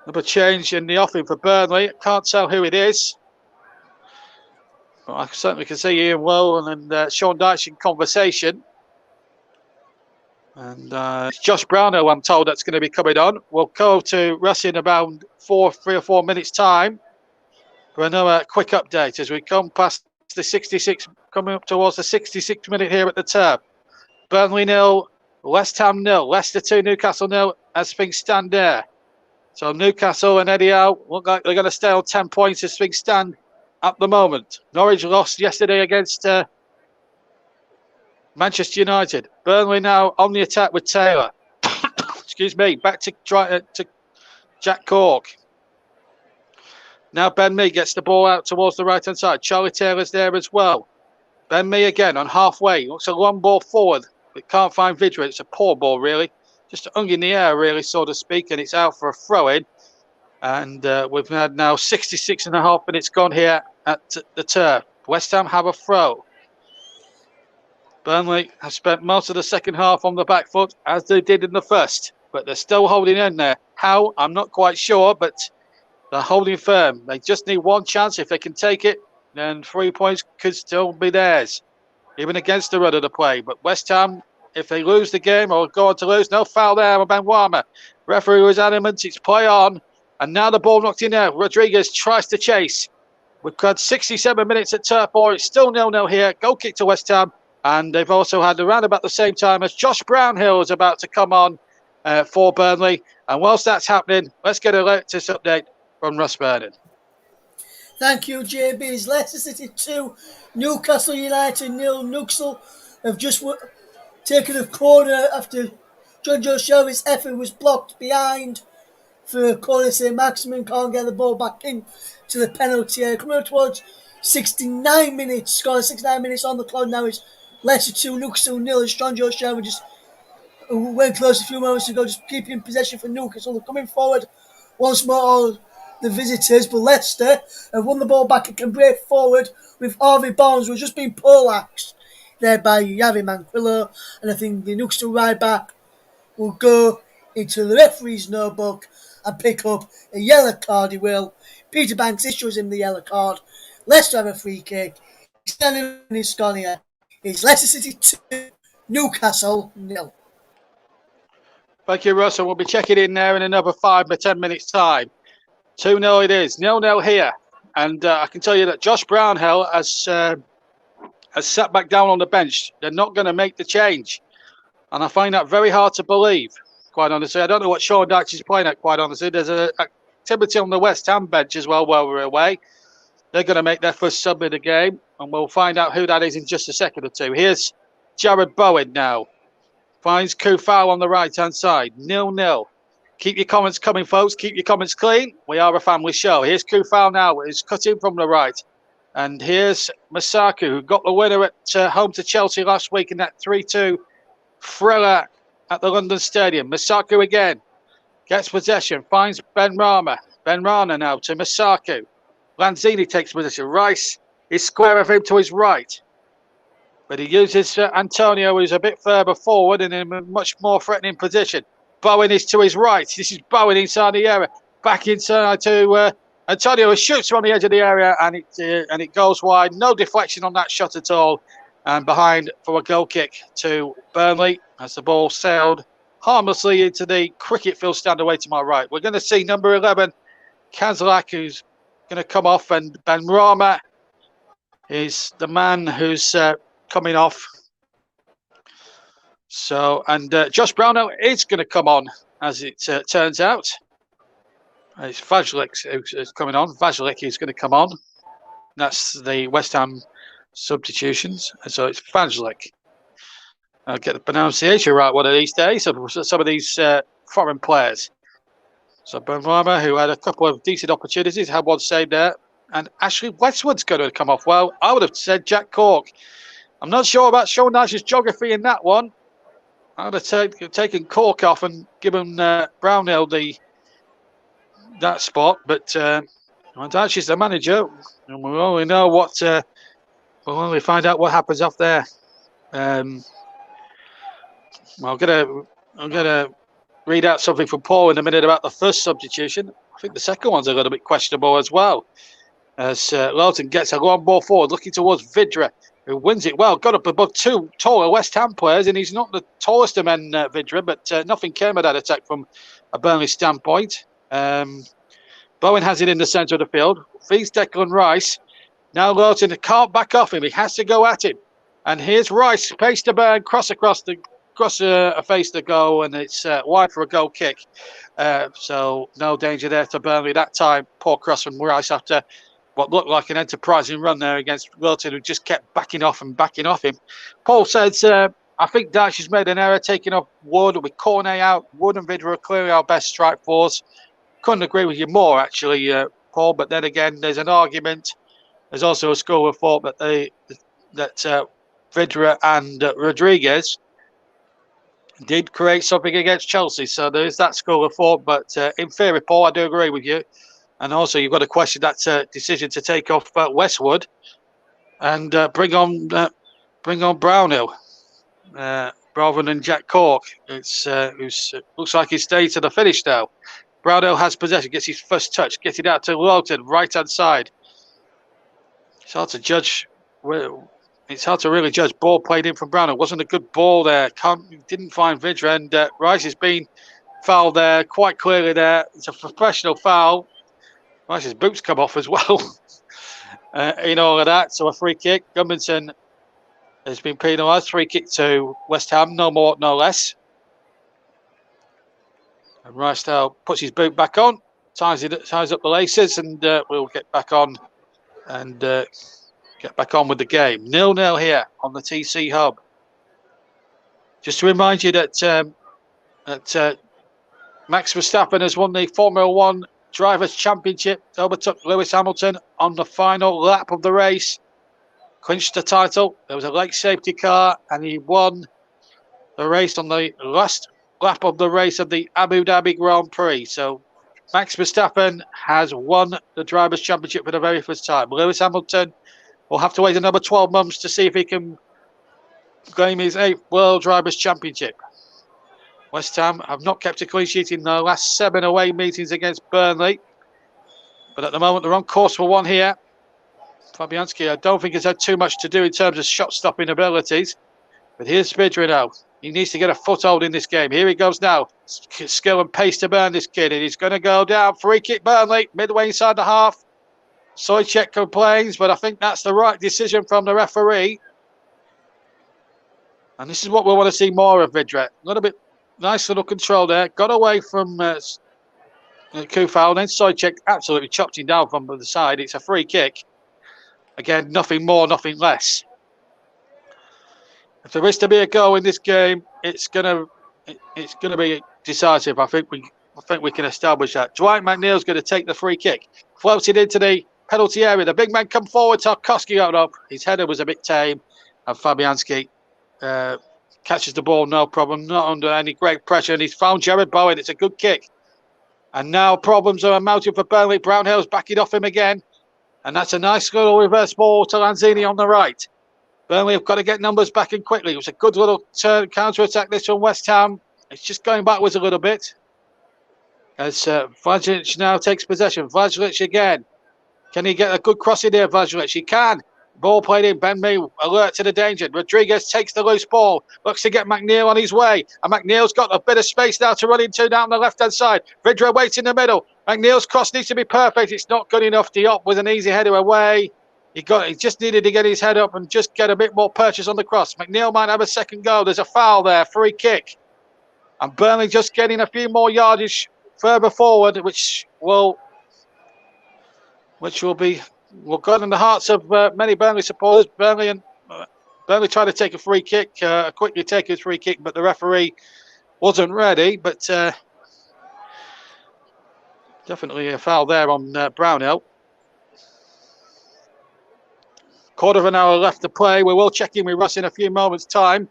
Another change in the offing for Burnley. Can't tell who it is. But I certainly can see Ian Wool and Sean Dyche in conversation. And it's Josh Brownhill, I'm told, that's going to be coming on. We'll go to Russ in about 3 or 4 minutes' time for another quick update as we come past the 66, coming up towards the 66th minute here at the Turf. Burnley 0, West Ham 0, Leicester 2, Newcastle 0 as things stand there. So Newcastle and Eddie Howe look like they're going to stay on 10 points as things stand at the moment. Norwich lost yesterday against Manchester United. Burnley now on the attack with Taylor. Excuse me. Back to Jack Cork. Now Ben Mee gets the ball out towards the right-hand side. Charlie Taylor's there as well. Ben Mee again on halfway. Looks a long ball forward, but can't find Vidra. It's a poor ball, really. Just hung in the air, really, so to speak, and it's out for a throw-in. And we've had now 66 and a half minutes gone here at the Turf. West Ham have a throw. Burnley have spent most of the second half on the back foot, as they did in the first. But they're still holding in there. How? I'm not quite sure, but they're holding firm. They just need one chance. If they can take it, then 3 points could still be theirs, even against the run of the play. But West Ham, if they lose the game or go on to lose, no foul there with Benwama. Referee was adamant, it's play on. And now the ball knocked in there. Rodriguez tries to chase. We've had 67 minutes at Turf 4. It's still 0-0 here. Goal kick to West Ham. And they've also had around about the same time as Josh Brownhill is about to come on for Burnley. And whilst that's happening, let's get a latest update from Russ Vernon. Thank you, JB's. Leicester City 2, Newcastle United 0. Newcastle have just taken a corner after John Joe Shelby's effort was blocked behind for a corner. St. Maximin can't get the ball back in to the penalty area. Coming up towards 69 minutes, scoring 69 minutes on the clock now is Leicester 2, Newcastle 0. As John Joe Shelby just who went close a few moments ago, just keeping possession for Newcastle. They're coming forward once more, the visitors, but Leicester have won the ball back and can break forward with Harvey Barnes, who's just been poleaxed there by Yavi Manquillo. And I think the Newcastle right back will go into the referee's notebook and pick up a yellow card. He will. Peter Banks issues him the yellow card. Leicester have a free kick. He's standing in his Sconia. It's Leicester City 2, Newcastle 0. Thank you, Russell. We'll be checking in there in another 5 or 10 minutes' time. 2-0 it is. 0-0 here. And I can tell you that Josh Brownhill has sat back down on the bench. They're not going to make the change. And I find that very hard to believe, quite honestly. I don't know what Sean Dyche is playing at, quite honestly. There's an activity on the West Ham bench as well while we're away. They're going to make their first sub of the game, and we'll find out who that is in just a second or two. Here's Jared Bowen now. Finds Kufal on the right-hand side. 0-0. Keep your comments coming, folks. Keep your comments clean. We are a family show. Here's Kufal now. He's cut in from the right. And here's Masaku, who got the winner at home to Chelsea last week in that 3-2 thriller at the London Stadium. Masaku again. Gets possession. Finds Ben Rama. Ben Rana now to Masaku. Lanzini takes position. Rice is square of him to his right. But he uses Antonio, who's a bit further forward and in a much more threatening position. Bowen is to his right. This is Bowen inside the area. Back inside to Antonio, who shoots from the edge of the area, and it goes wide. No deflection on that shot at all. And behind for a goal kick to Burnley as the ball sailed harmlessly into the cricket field stand away to my right. We're going to see number 11, Kazlak, who's going to come off, and Ben Rama is the man who's coming off. So, and Josh Brownhill is going to come on, as it turns out. It's Vajlik who's coming on. Vajlik is going to come on. That's the West Ham substitutions. So it's Vajlik. I'll get the pronunciation right one of these days. Some of these foreign players. So Ben Rama, who had a couple of decent opportunities, had one saved there. And Ashley Westwood's going to come off. Well, I would have said Jack Cork. I'm not sure about Sean Dyche's geography in that one. I would have taken Cork off and given Brownhill that spot. But Dyche is the manager, and we'll only know what. We'll only find out what happens off there. I'm gonna read out something from Paul in a minute about the first substitution. I think the second one's a little bit questionable as well. As Lowton gets a long ball forward, looking towards Vidra, who wins it well. Got up above two taller West Ham players, and he's not the tallest of men, Vidra, but nothing came of that attack from a Burnley standpoint. Bowen has it in the centre of the field. Feeds Declan Rice. Now Lowton can't back off him. He has to go at him. And here's Rice, pace to burn, cross a face to goal, and it's wide for a goal kick. So no danger there to Burnley that time. Poor cross from Rice after what looked like an enterprising run there against Wilton, who just kept backing off him. Paul says, I think Dyche has made an error taking off Wood with Cornet out. Wood and Vidra are clearly our best strike force. Couldn't agree with you more, actually, Paul. But then again, there's an argument. There's also a school of thought that Vidra and Rodriguez did create something against Chelsea. So there is that school of thought. But in theory, Paul, I do agree with you. And also, you've got to question that decision to take off Westwood and bring on Brownhill rather than Jack Cork. It's looks like he's stayed to the finish now. Brownhill has possession, gets his first touch, gets it out to Lowton, right-hand side. It's hard to judge. It's hard to really judge. Ball played in from Brownhill. Wasn't a good ball there. Didn't find Vidra, and Rice has been fouled there quite clearly. There, it's a professional foul. Rice's boots come off as well in all of that. So a free kick. Gudmundsson has been penalised. Free kick to West Ham. No more, no less. And Rice now puts his boot back on, ties up the laces, and we'll get back on and get back on with the game. 0-0 here on the TC Hub. Just to remind you that Max Verstappen has won the Formula One Drivers' Championship, overtook Lewis Hamilton on the final lap of the race, clinched the title. There was a late safety car, and he won the race on the last lap of the race of the Abu Dhabi Grand Prix. So Max Verstappen has won the Drivers' Championship for the very first time. Lewis Hamilton will have to wait another 12 months to see if he can claim his 8th World Drivers' Championship. West Ham have not kept a clean sheet in their last 7 away meetings against Burnley. But at the moment, they're on course for one here. Fabianski, I don't think has had too much to do in terms of shot-stopping abilities. But here's Vidra now. He needs to get a foothold in this game. Here he goes now. Skill and pace to burn this kid. And he's going to go down. Free kick Burnley, midway inside the half. Soychek complains, but I think that's the right decision from the referee. And this is what we want to see more of, Vidra. A little bit nice little control there. Got away from Kufal. Then Soychek absolutely chopped him down from the side. It's a free kick. Again, nothing more, nothing less. If there is to be a goal in this game, it's gonna be decisive. I think we can establish that. Dwight McNeil's going to take the free kick, floated into the penalty area. The big man come forward. Tarkowski got up. His header was a bit tame, and Fabianski catches the ball, no problem, not under any great pressure. And he's found Jared Bowen. It's a good kick. And now problems are mounting for Burnley. Brownhill's backing off him again, and that's a nice little reverse ball to Lanzini on the right. Burnley have got to get numbers back in quickly. It was a good little counter-attack this from West Ham. It's just going backwards a little bit. As Vajlic now takes possession. Vajlic again. Can he get a good cross in there, Vajlic? He can. Ball played in. Ben Mee alert to the danger. Rodriguez takes the loose ball. Looks to get McNeil on his way. And McNeil's got a bit of space now to run into down the left-hand side. Vidra waits in the middle. McNeil's cross needs to be perfect. It's not good enough. Diop with an easy header away. He just needed to get his head up and just get a bit more purchase on the cross. McNeil might have a second goal. There's a foul there, free kick. And Burnley just getting a few more yardage further forward, which will go in the hearts of many Burnley supporters. Burnley tried to take a free kick, quickly take his free kick, but the referee wasn't ready. But definitely a foul there on Brownhill. Quarter of an hour left to play. We will check in with Russ in a few moments' time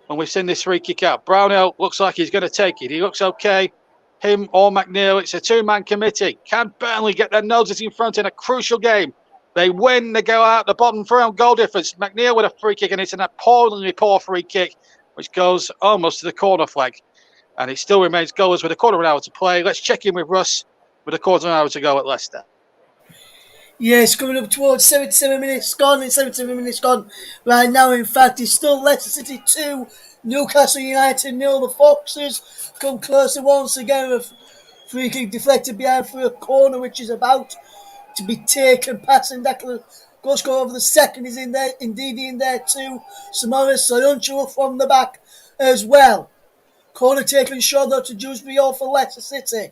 when we've seen this free kick out. Brownhill looks like he's going to take it. He looks okay. Him or McNeil. It's a two-man committee. Can Burnley get their noses in front in a crucial game? They win. They go out the bottom three on goal difference. McNeil with a free kick, and it's an appallingly poor free kick, which goes almost to the corner flag. And it still remains goalless with a quarter of an hour to play. Let's check in with Russ with a quarter of an hour to go at Leicester. Yeah, it's coming up towards 77 minutes gone. It's 77 minutes gone right now. In fact, it's still Leicester City 2, Newcastle United 0. The Foxes come closer once again. A free kick deflected behind for a corner, which is about to be taken. Passing Declan goes over the second is in there. Indeed, in there too. Samaras Soyuncu from the back as well. Corner taken short though to Dewsbury Hall for Leicester City.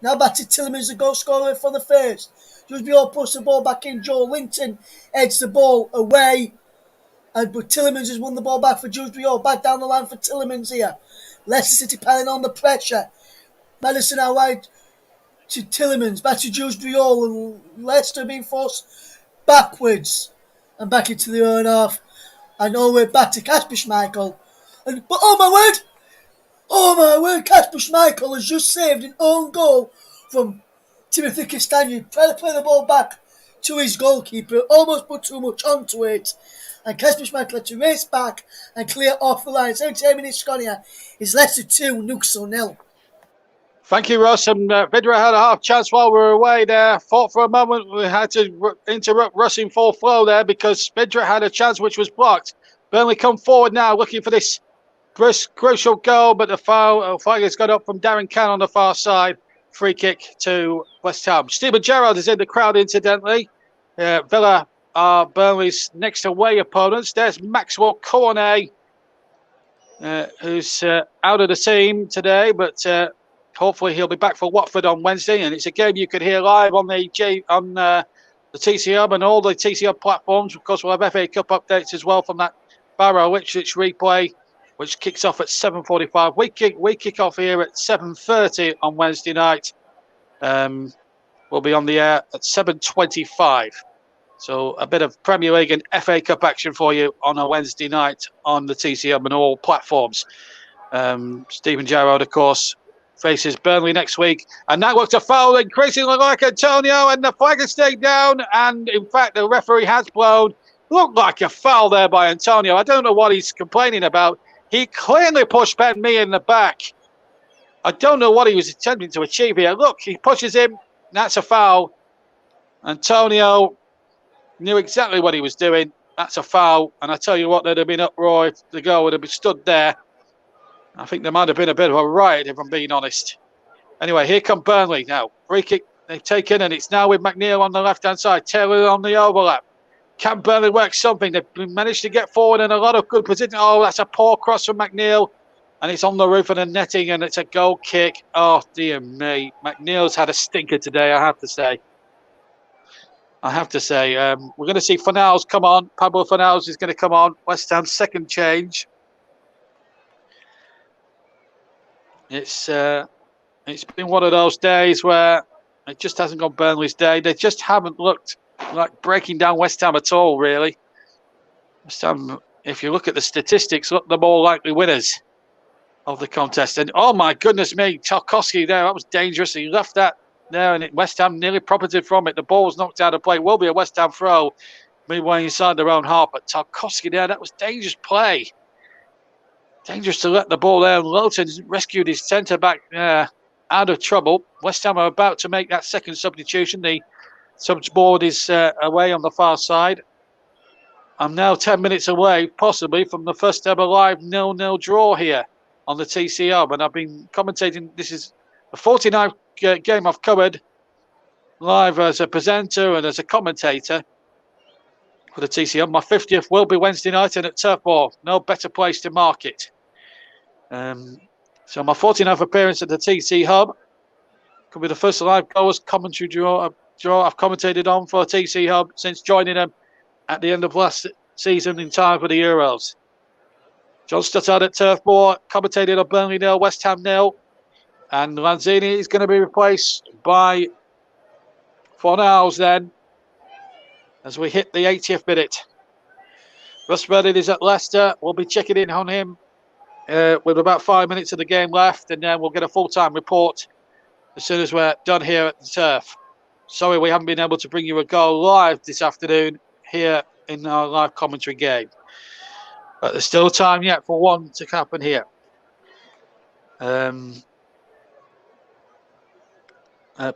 Now back to Tielemans, the goal scorer for the first. Dewsbury Hall puts the ball back in. Joe Linton heads the ball away. But Tielemans has won the ball back for Dewsbury Hall. Back down the line for Tielemans here. Leicester City piling on the pressure. Madison out wide to Tielemans. Back to Dewsbury Hall. And Leicester being forced backwards. And back into the own half. And all the way back to Kasper Schmeichel. But oh my word, Kasper Schmeichel has just saved an own goal from Timothy Castagne. Trying to play the ball back to his goalkeeper. Almost put too much onto it. And Kasper Schmeichel had to race back and clear off the line. 78 minutes gone here. It's Leicester 2, Newcastle 0. Thank you, Ross. And Vidra had a half chance while we were away there. Thought for a moment we had to interrupt Russ in full flow there because Vidra had a chance which was blocked. Burnley come forward now looking for this crucial goal, but the foul has got up from Darren Cann on the far side. Free kick to West Ham. Stephen Gerrard is in the crowd, incidentally. Villa are Burnley's next away opponents. There's Maxwell Cornet, who's out of the team today, but hopefully he'll be back for Watford on Wednesday. And it's a game you could hear live on the TC Hub and all the TC Hub platforms. Of course, we'll have FA Cup updates as well from that Barrow Ipswich replay, which kicks off at 7:45. We kick off here at 7:30 on Wednesday night. We'll be on the air at 7:25. So a bit of Premier League and FA Cup action for you on a Wednesday night on the TCM and all platforms. Stephen Gerrard, of course, faces Burnley next week. And that looks a foul increasingly like Antonio, and the flag is stayed down. And in fact, the referee has blown. Looked like a foul there by Antonio. I don't know what he's complaining about. He clearly pushed Ben Mee in the back. I don't know what he was attempting to achieve here. Look, he pushes him. That's a foul. Antonio knew exactly what he was doing. That's a foul. And I tell you what, there'd have been uproar if the goal would have been stood there. I think there might have been a bit of a riot, if I'm being honest. Anyway, here come Burnley now. Free kick they've taken, and it's now with McNeil on the left-hand side. Taylor on the overlap. Can Burnley work something? They've managed to get forward in a lot of good position. Oh, that's a poor cross from McNeil. And it's on the roof of the netting, and it's a goal kick. Oh, dear me. McNeil's had a stinker today, I have to say. We're going to see Fornals come on. Pablo Fornals is going to come on. West Ham's second change. It's been one of those days where it just hasn't gone Burnley's day. They just haven't looked like breaking down West Ham at all, really. West Ham, if you look at the statistics, look the more likely winners of the contest. And oh my goodness me, Tarkowski there, that was dangerous. He left that there, and West Ham nearly profited from it. The ball was knocked out of play. Will be a West Ham throw midway inside their own half. But Tarkowski there, that was dangerous play. Dangerous to let the ball there. Lowton rescued his centre-back out of trouble. West Ham are about to make that second substitution. The subs board is away on the far side. I'm now 10 minutes away, possibly, from the first ever live 0-0 draw here on the TCM. And I've been commentating. This is the 49th game I've covered live as a presenter and as a commentator for the TCM. My 50th will be Wednesday night and at Turf Moor. No better place to mark it. So my 49th appearance at the TC Hub could be the first live goals commentary draw I've commentated on for TC Hub since joining them at the end of last season in time for the Euros. John Stuttard at Turf Moor, commentated on Burnley 0, West Ham 0. And Lanzini is going to be replaced by Fornals then, as we hit the 80th minute. Russ Burnley is at Leicester. We'll be checking in on him with about 5 minutes of the game left, and then we'll get a full-time report as soon as we're done here at the Turf. Sorry we haven't been able to bring you a goal live this afternoon here in our live commentary game. But there's still time yet for one to happen here.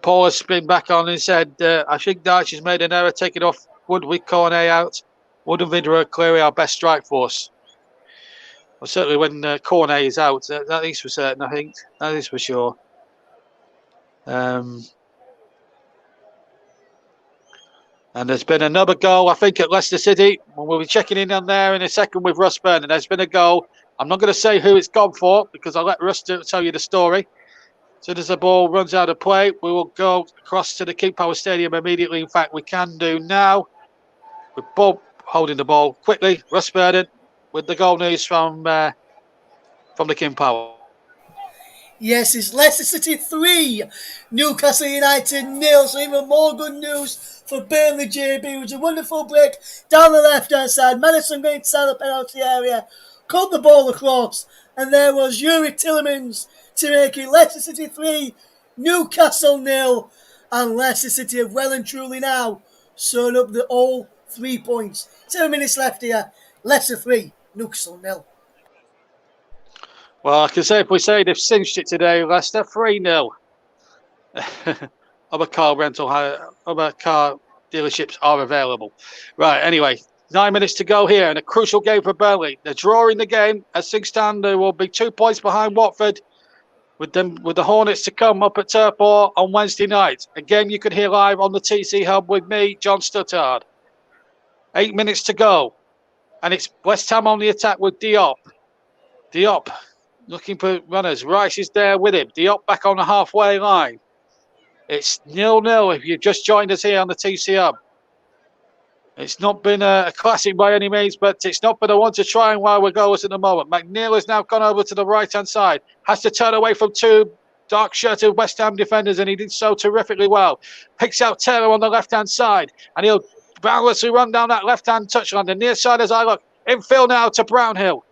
Paul has been back on and said, I think Dyche has made an error taking off Wood with Cornet out. Wood and Vidra are clearly our best strike force. Well, certainly when Cornet is out, that is for certain, I think. That is for sure. And there's been another goal, I think, at Leicester City. We'll be checking in on there in a second with Russ Burnley. There's been a goal. I'm not going to say who it's gone for because I'll let Russ tell you the story. As soon as the ball runs out of play, we will go across to the King Power Stadium immediately. In fact, we can do now. With Bob holding the ball quickly. Russ Burnley with the goal news from the King Power. Yes, it's Leicester City 3, Newcastle United 0. So even more good news for Burnley, JB. It was a wonderful break down the left-hand side. Madison going inside the penalty area, cut the ball across, and there was Yuri Tillemans to make it Leicester City 3, Newcastle 0. And Leicester City have well and truly now sewn up the all 3 points. 7 minutes left here. Leicester 3, Newcastle 0. Well, I can say if we say they've cinched it today, Leicester 3-0. Other car dealerships are available. Right, anyway, 9 minutes to go here and a crucial game for Burnley. They're drawing the game. As things stand, they will be 2 points behind Watford with the Hornets to come up at Turf Moor on Wednesday night. A game you can hear live on the TC Hub with me, John Stuttard. 8 minutes to go. And it's West Ham on the attack with Diop. Diop looking for runners. Rice is there with him. Diop back on the halfway line. It's 0-0 if you've just joined us here on the TC Hub. It's not been a classic by any means, but it's not been a one to try and while we're goals at the moment. McNeil has now gone over to the right-hand side. Has to turn away from two dark-shirted West Ham defenders, and he did so terrifically well. Picks out Taylor on the left-hand side, and he'll boundlessly run down that left-hand touchline. The near side as I look. Infield now to Brownhill.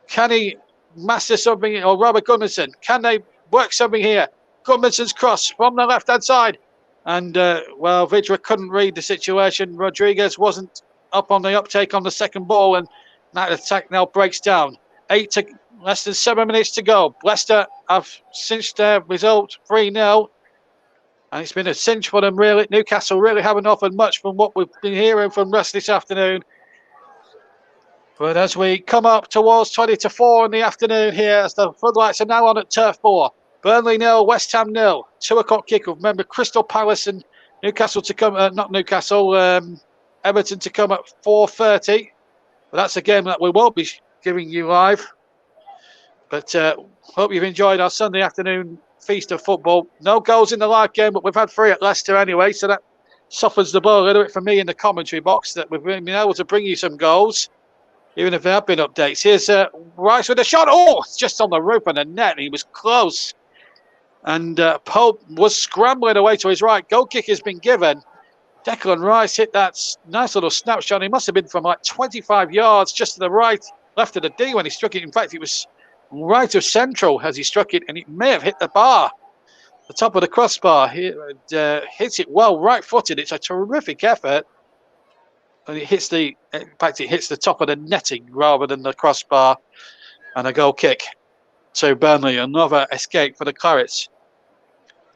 Can he master something? Or Robert Goodmanson. Can they work something here? Goodmanson's cross from the left-hand side. And, Vidra couldn't read the situation. Rodriguez wasn't up on the uptake on the second ball. And that attack now breaks down. Less than 7 minutes to go. Leicester have cinched their result 3-0. And it's been a cinch for them, really. Newcastle really haven't offered much from what we've been hearing from Russ this afternoon. But as we come up towards 20 to 4 in the afternoon here, as the floodlights are now on at Turf Moor. Burnley 0, West Ham 0. 2 o'clock kickoff. Remember, Crystal Palace and Newcastle to come, not Newcastle, Everton to come at 4:30. But that's a game that we won't be giving you live. But hope you've enjoyed our Sunday afternoon feast of football. No goals in the live game, but we've had 3 at Leicester anyway, so that softens the blow a little bit for me in the commentary box that we've been able to bring you some goals, even if there have been updates. Here's Rice with a shot. Oh, it's just on the roof of the net. He was close. And Pope was scrambling away to his right. Goal kick has been given. Declan Rice hit that nice little snapshot. He must have been from like 25 yards just to the right, left of the D when he struck it. In fact, it was right of central as he struck it, and it may have hit the bar, the top of the crossbar. He hits it well, right-footed. It's a terrific effort, and it hits the top of the netting rather than the crossbar, and a goal kick to Burnley. Another escape for the Clarets,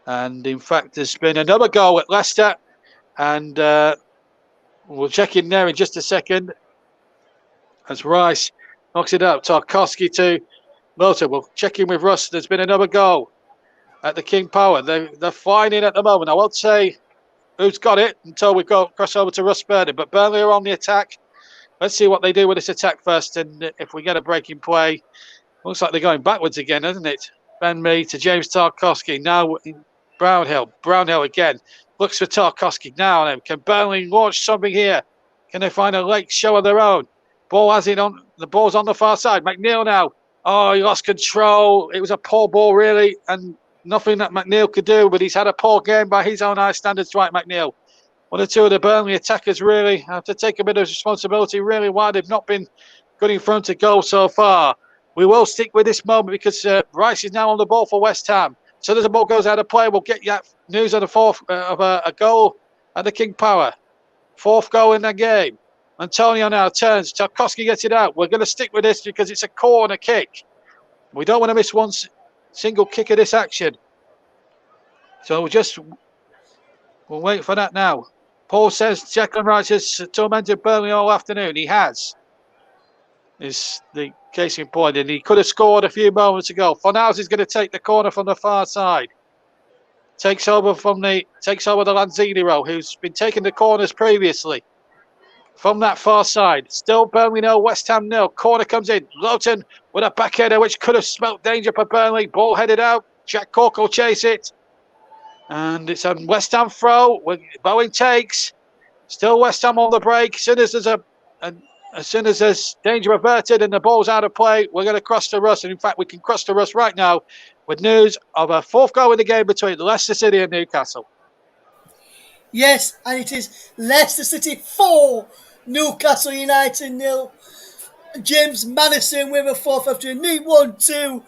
and in fact, there's been another goal at Leicester, and we'll check in there in just a second as Rice knocks it up. Tarkowski to Motor. We'll check in with Russ. There's been another goal at the King Power. They're flying in at the moment. I won't say who's got it until we go cross over to Russ Burnley. But Burnley are on the attack. Let's see what they do with this attack first. And if we get a break in play, looks like they're going backwards again, doesn't it? Ben Mee to James Tarkowski. Now Brownhill. Brownhill again. Looks for Tarkowski now. Then can Burnley launch something here? Can they find a late show of their own? Ball has it on. The ball's on the far side. McNeil now. Oh, he lost control. It was a poor ball, really, and nothing that McNeil could do, but he's had a poor game by his own high standards, right, McNeil? One or two of the Burnley attackers really have to take a bit of responsibility, really, why they've not been good in front of goal so far. We will stick with this moment because Rice is now on the ball for West Ham. So as the ball goes out of play, we'll get you news on the fourth of a goal at the King Power. 4th goal in the game. Antonio now turns. Tarkowski gets it out. We're going to stick with this because it's a corner kick. We don't want to miss one single kick of this action. So we'll wait for that now. Paul says Declan Rice has tormented Burnley all afternoon. He has. Is the case in point. And he could have scored a few moments ago. Fornals is going to take the corner from the far side. Takes over the Lanzini row, who's been taking the corners previously. From that far side, still Burnley 0, West Ham 0. Corner comes in. Lowton with a backheader, which could have smelt danger for Burnley. Ball headed out. Jack Cork will chase it. And it's a West Ham throw. Bowen takes. Still West Ham on the break. As soon as there's danger averted and the ball's out of play, we're going to cross to Russ. And in fact, we can cross to Russ right now with news of a 4th goal in the game between Leicester City and Newcastle. Yes, and it is Leicester City 4, Newcastle United 0. James Madison with a 4th after a neat 1-2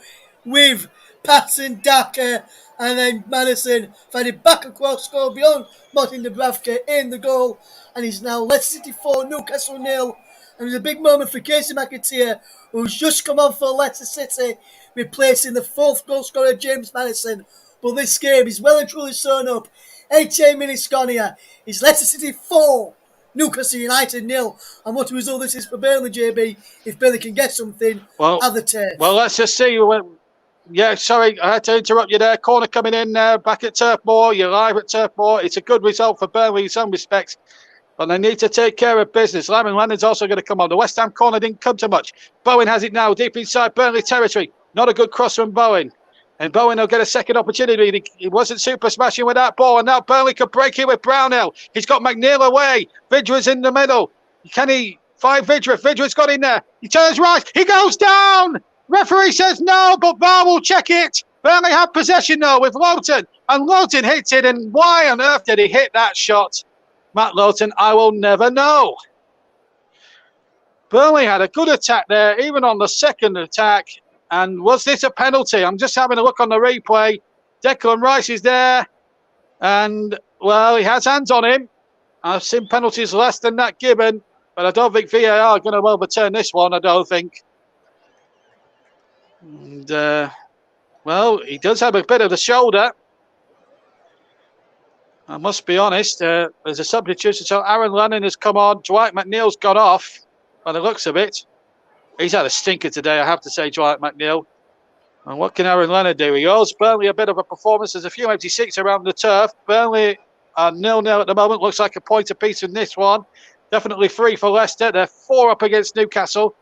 with Patson Daka, and then Madison finding back across goal beyond Martin Dubravka in the goal, and he's now Leicester City 4, Newcastle 0. And it was a big moment for Casey McAteer, who's just come on for Leicester City, replacing the 4th goal scorer James Madison. But this game is well and truly sewn up. 88 minutes gone here. It's Leicester City 4, Newcastle United 0. And what a result this is for Burnley, JB, if Burnley can get something at the turf. Well, let's just see. Yeah, sorry, I had to interrupt you there. Corner coming in now, back at Turf Moor. You're live at Turf Moor. It's a good result for Burnley in some respects, but they need to take care of business. Lyman Lennon's also going to come on. The West Ham corner didn't come to much. Bowen has it now, deep inside Burnley territory. Not a good cross from Bowen. And Bowen will get a second opportunity. He wasn't super smashing with that ball. And now Burnley could break it with Brownhill. He's got McNeil away. Vidra's in the middle. Can he find Vidra? Vidra's got in there. He turns right. He goes down. Referee says no, but VAR will check it. Burnley had possession though with Lowton. And Lowton hits it. And why on earth did he hit that shot? Matt Lowton, I will never know. Burnley had a good attack there, even on the second attack. And was this a penalty? I'm just having a look on the replay. Declan Rice is there. And, well, he has hands on him. I've seen penalties less than that given. But I don't think VAR are going to overturn this one, I don't think. And, well, he does have a bit of the shoulder. I must be honest. There's a substitution. So Aaron Lennon has come on. Dwight McNeil's gone off by the looks of it. He's had a stinker today, I have to say, Dwight McNeil. And what can Aaron Lennon do? He owes Burnley a bit of a performance. There's a few empty seats around the turf. Burnley are 0-0 at the moment. Looks like a point apiece in this one. Definitely 3 for Leicester. They're 4 up against Newcastle.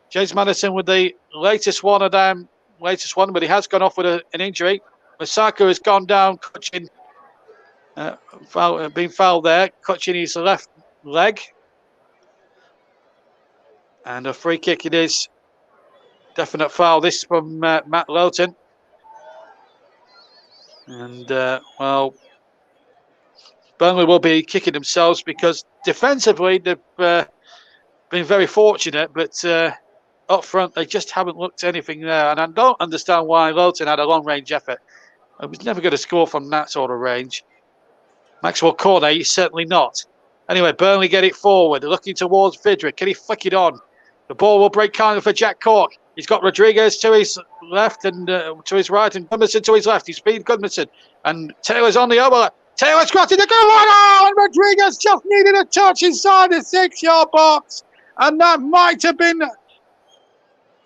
James Maddison with the latest one of them. Latest one, but he has gone off with an injury. Masako has gone down, clutching, been fouled there, clutching his left leg. And a free kick it is. Definite foul. This from Matt Lowton. And, well, Burnley will be kicking themselves because defensively they've been very fortunate, but up front they just haven't looked anything there. And I don't understand why Lowton had a long-range effort. I was never going to score from that sort of range. Maxwell Cornet, he's certainly not. Anyway, Burnley get it forward. They're looking towards Vidra. Can he flick it on? The ball will break kindly for Jack Cork. He's got Rodriguez to his left and to his right, and Gudmundsson to his left. He's speed Gudmundsson. And Taylor's on the overlap. Taylor's crossing the goal line. Oh, and Rodriguez just needed a touch inside the 6-yard box. And that might have been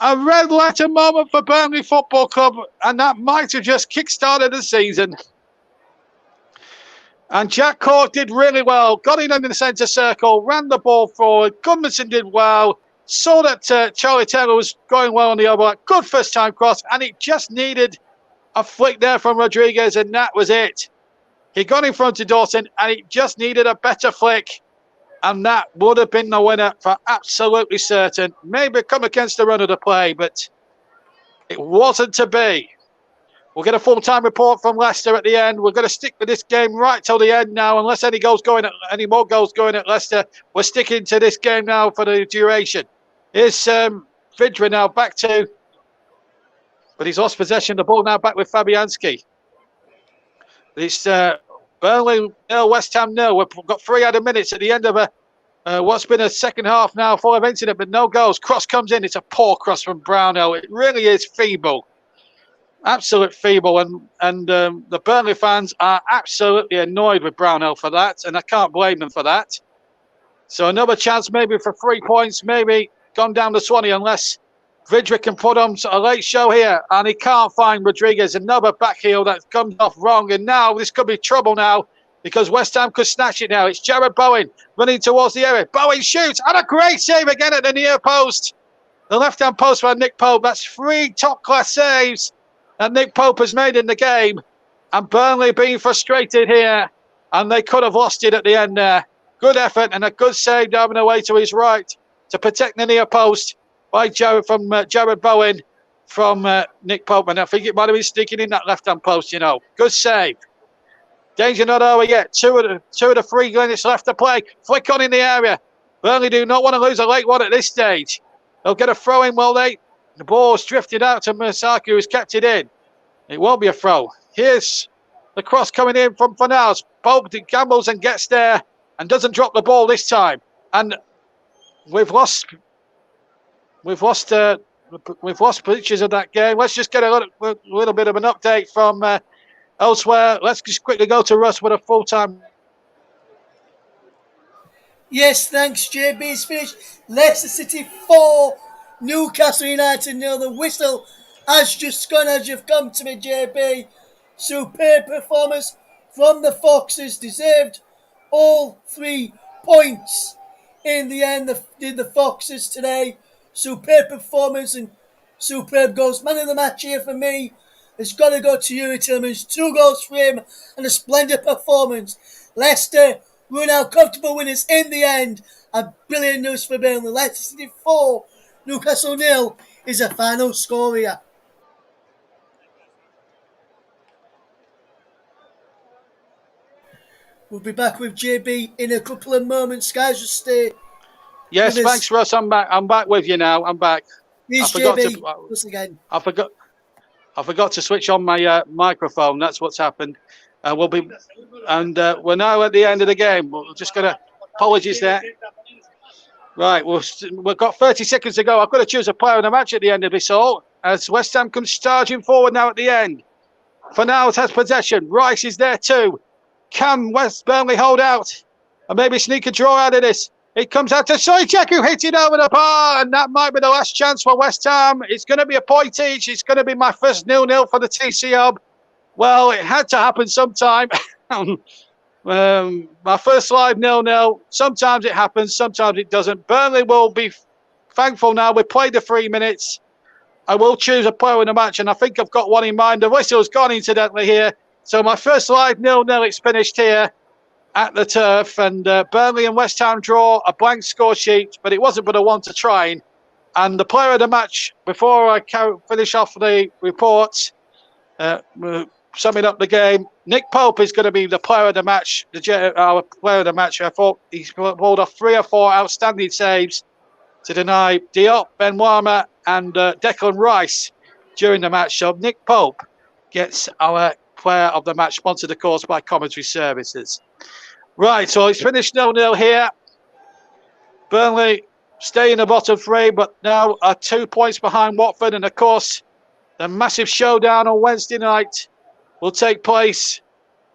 a red letter moment for Burnley Football Club. And that might have just kick-started the season. And Jack Cork did really well. Got in the centre circle, ran the ball forward. Gudmundsson did well. Saw that Charlie Taylor was going well on the overlap. Good first-time cross. And it just needed a flick there from Rodriguez. And that was it. He got in front of Dawson. And it just needed a better flick. And that would have been the winner for absolutely certain. Maybe come against the run of the play. But it wasn't to be. We'll get a full-time report from Leicester at the end. We're going to stick with this game right till the end now. Unless any more goals going at Leicester, we're sticking to this game now for the duration. Here's Vidra now back to, but he's lost possession. The ball now back with Fabianski. It's Burnley 0, West Ham 0. We've got 3 added minutes at the end of what's been a second half now full of incident, but no goals. Cross comes in. It's a poor cross from Brownhill. It really is feeble. Absolute feeble, and the Burnley fans are absolutely annoyed with Brownhill for that, and I can't blame them for that. So another chance maybe for 3 points, maybe gone down to Swanee, unless Vidra can put on a late show here, and he can't find Rodriguez. Another back heel that comes off wrong, and now this could be trouble now, because West Ham could snatch it now. It's Jared Bowen running towards the area. Bowen shoots, and a great save again at the near post. The left-hand post by Nick Pope. That's 3 top-class saves that Nick Pope has made in the game, and Burnley being frustrated here, and they could have lost it at the end there. Good effort and a good save down the way to his right to protect the near post by Jared Bowen from Nick Pope, and I think it might have been sneaking in that left-hand post. Good save. Danger not over yet. Two of the 3 minutes left to play. Flick on in the area. Burnley do not want to lose a late one at this stage. They'll get a throw in, will they? The ball's drifted out to Masako, who's kept it in. It won't be a throw. Here's the cross coming in from Fornals. Pope gambles and gets there and doesn't drop the ball this time. And we've lost pictures of that game. Let's just get a little bit of an update from elsewhere. Let's just quickly go to Russ with a full-time. Yes, thanks, JB's finished. Leicester City 4, Newcastle United 0. The whistle has just gone as you've come to me, JB. Superb performance from the Foxes. Deserved all 3 points. In the end, did the Foxes today. Superb performance and superb goals. Man of the match here for me has got to go to Yuri Tillmans. 2 goals for him and a splendid performance. Leicester were now comfortable winners in the end. And brilliant news for Burnley. Leicester City 4, Newcastle 0 is a final score here. We'll be back with JB in a couple of moments, guys. Just stay Yes, with thanks, us. Russ. I'm back. I'm back with you now. I'm back. I Here's forgot JB to. once again. I forgot. I forgot to switch on my microphone. That's what's happened. We'll be, and we're now at the end of the game. We're just gonna. Apologies there. Right, we've got 30 seconds to go. I've got to choose a player of the match at the end of this all. As West Ham comes charging forward now at the end. For now, it has possession. Rice is there too. Can West Burnley hold out and maybe sneak a draw out of this? It comes out to Soicek, who hits it over the bar, and that might be the last chance for West Ham. It's going to be a point each. It's going to be my first 0-0 for the TC Hub. Well, it had to happen sometime. My first live 0-0. Sometimes it happens, sometimes it doesn't. Burnley will be thankful now. We played the 3 minutes. I will choose a player in the match, and I think I've got one in mind. The whistle's gone, incidentally, here. So my first live 0-0, it's finished here at the turf. And Burnley and West Ham draw a blank score sheet, but it wasn't but a one to try. And the player of the match, before I finish off the reports, summing up the game, Nick Pope is going to be the player of the match, our player of the match. I thought he's pulled off 3 or 4 outstanding saves to deny Diop, Ben Warmer and Declan Rice during the match. So Nick Pope gets our player of the match, sponsored of course by Commentary Services. Right, so it's finished 0-0 here. Burnley stay in the bottom 3, but now are 2 points behind Watford. And of course, the massive showdown on Wednesday night will take place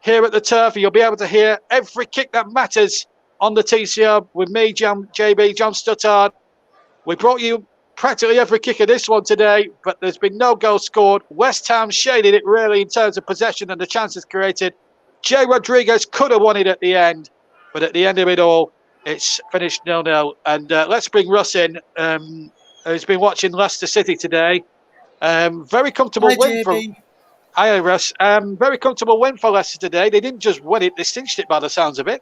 here at the turf. You'll be able to hear every kick that matters on the TCR with me, JB, John Stuttard. We brought you practically every kick of this one today, but there's been no goal scored. West Ham shaded it really in terms of possession and the chances created. Jay Rodriguez could have won it at the end, but at the end of it all, it's finished 0-0. And let's bring Russ in, who's been watching Leicester City today. Very comfortable win for... Hi, Russ. Very comfortable win for Leicester today. They didn't just win it, they cinched it by the sounds of it.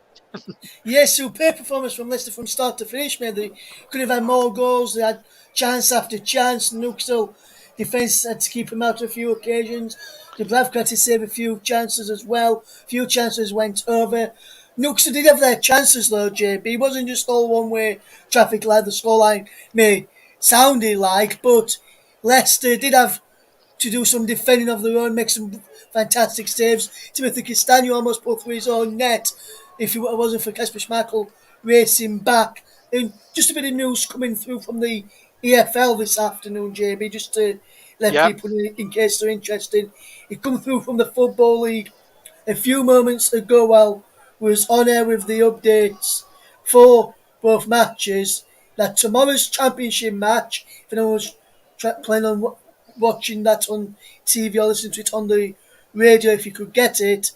Yes, superb performance from Leicester from start to finish, man. They could have had more goals. They had chance after chance. Newcastle defence had to keep them out on a few occasions. Dubravka had to save a few chances as well. A few chances went over. Newcastle did have their chances though, JB. It wasn't just all one-way traffic like the scoreline may sound like, but Leicester did have to do some defending of their own, make some fantastic saves. Timothy Castagne almost put through his own net if it wasn't for Kasper Schmeichel racing back. And just a bit of news coming through from the EFL this afternoon, JB, just to let people in case they're interested. It come through from the Football League a few moments ago while we was on air with the updates for both matches, that tomorrow's championship match, if anyone was planning on watching that on TV or listening to it on the radio if you could get it,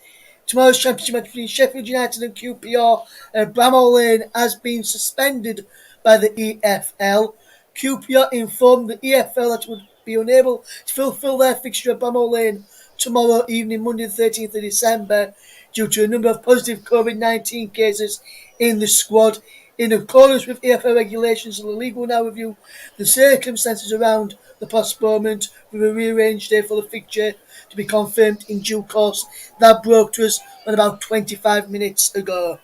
tomorrow's championship match between Sheffield United and QPR, Bramall Lane has been suspended by the EFL. QPR informed the EFL that it would be unable to fulfil their fixture at Bramall Lane tomorrow evening, Monday the 13th of December, due to a number of positive COVID-19 cases in the squad. In accordance with EFL regulations, the league will now review the circumstances around the postponement with a rearranged day for the fixture to be confirmed in due course. That broke to us about 25 minutes ago.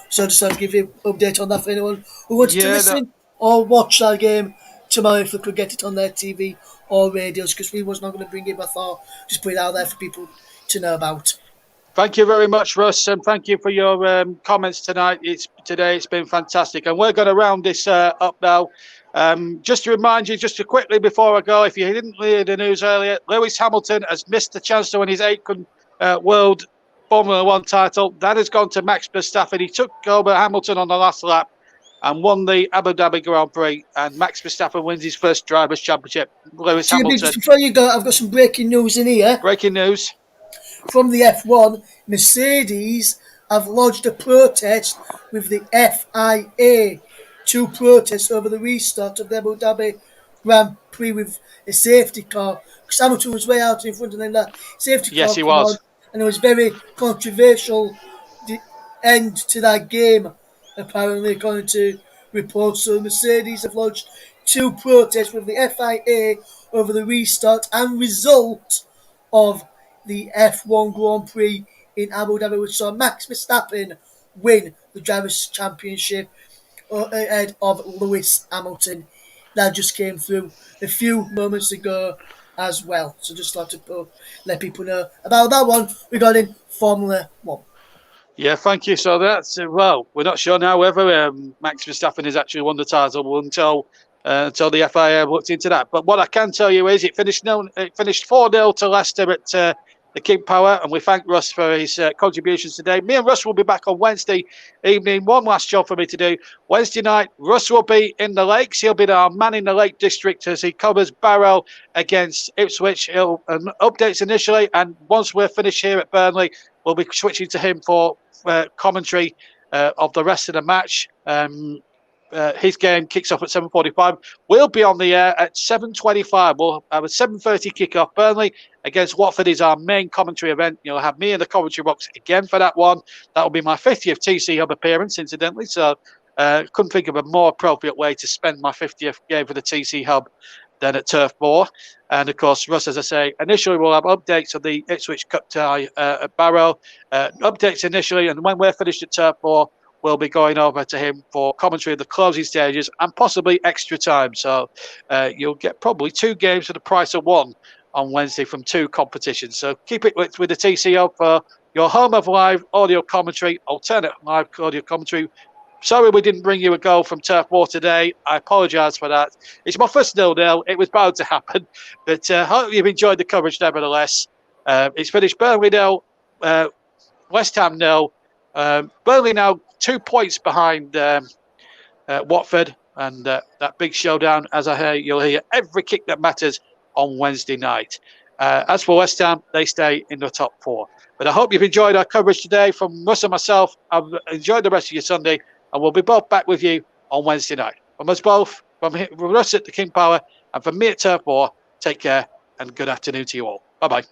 So just to give you an update on that for anyone who wants to listen or watch that game tomorrow if they could get it on their TV or radios, because we was not going to bring it, but I thought just put it out there for people to know about. Thank you very much, Russ, and thank you for your comments tonight. It's been fantastic, and we're going to round this up now. Just to remind you, just to quickly before I go, if you didn't hear the news earlier, Lewis Hamilton has missed the chance to win his 8th World Formula One title. That has gone to Max Verstappen. He took over Hamilton on the last lap and won the Abu Dhabi Grand Prix, and Max Verstappen wins his first Drivers' Championship. Lewis Hamilton. Just before you go, I've got some breaking news in here. Breaking news. From the F1, Mercedes have lodged a protest with the FIA to protest over the restart of the Abu Dhabi Grand Prix with a safety car. Because Hamilton was way out in front, and then that safety car yes, he was. and it was very controversial end to that game, apparently, according to reports. So Mercedes have lodged 2 protests with the FIA over the restart and result of the F1 Grand Prix in Abu Dhabi. We saw Max Verstappen win the Drivers' Championship ahead of Lewis Hamilton. That just came through a few moments ago as well. So just like to let people know about that one regarding Formula 1. Yeah, thank you. So that's well, we're not sure now whether Max Verstappen has actually won the title until the FIA looked into that. But what I can tell you is it finished 4-0 to Leicester at the King Power, and we thank Russ for his contributions today. Me and Russ will be back on Wednesday evening. One last job for me to do. Wednesday night, Russ will be in the Lakes. He'll be our man in the Lake District as he covers Barrow against Ipswich. He'll updates initially, and once we're finished here at Burnley, we'll be switching to him for commentary of the rest of the match. His game kicks off at 7:45. We'll be on the air at 7:25. We'll have a 7:30 kickoff. Burnley against Watford is our main commentary event. You'll have me in the commentary box again for that one. That will be my 50th TC Hub appearance, incidentally. So couldn't think of a more appropriate way to spend my 50th game for the TC Hub than at Turf Moor. And of course, Russ, as I say, initially we'll have updates of the Ipswich Cup tie at Barrow. Updates initially, and when we're finished at Turf Moor, we'll be going over to him for commentary of the closing stages and possibly extra time. So you'll get probably 2 games for the price of 1 on Wednesday from 2 competitions. So keep it with the TCO for your home of live audio commentary, alternate live audio commentary. Sorry we didn't bring you a goal from Turf Moor today. I apologise for that. It's my first 0-0. It was bound to happen. But I hope you've enjoyed the coverage nevertheless. It's finished Burnley 0, West Ham 0. Burnley now 2 points behind Watford, and that big showdown, as I hear, you'll hear every kick that matters on Wednesday night. As for West Ham, they stay in the top 4. But I hope you've enjoyed our coverage today from Russ and myself. I've enjoyed the rest of your Sunday, and we'll be both back with you on Wednesday night. From us both, from Russ at the King Power, and from me at Turf Moor, take care and good afternoon to you all. Bye-bye.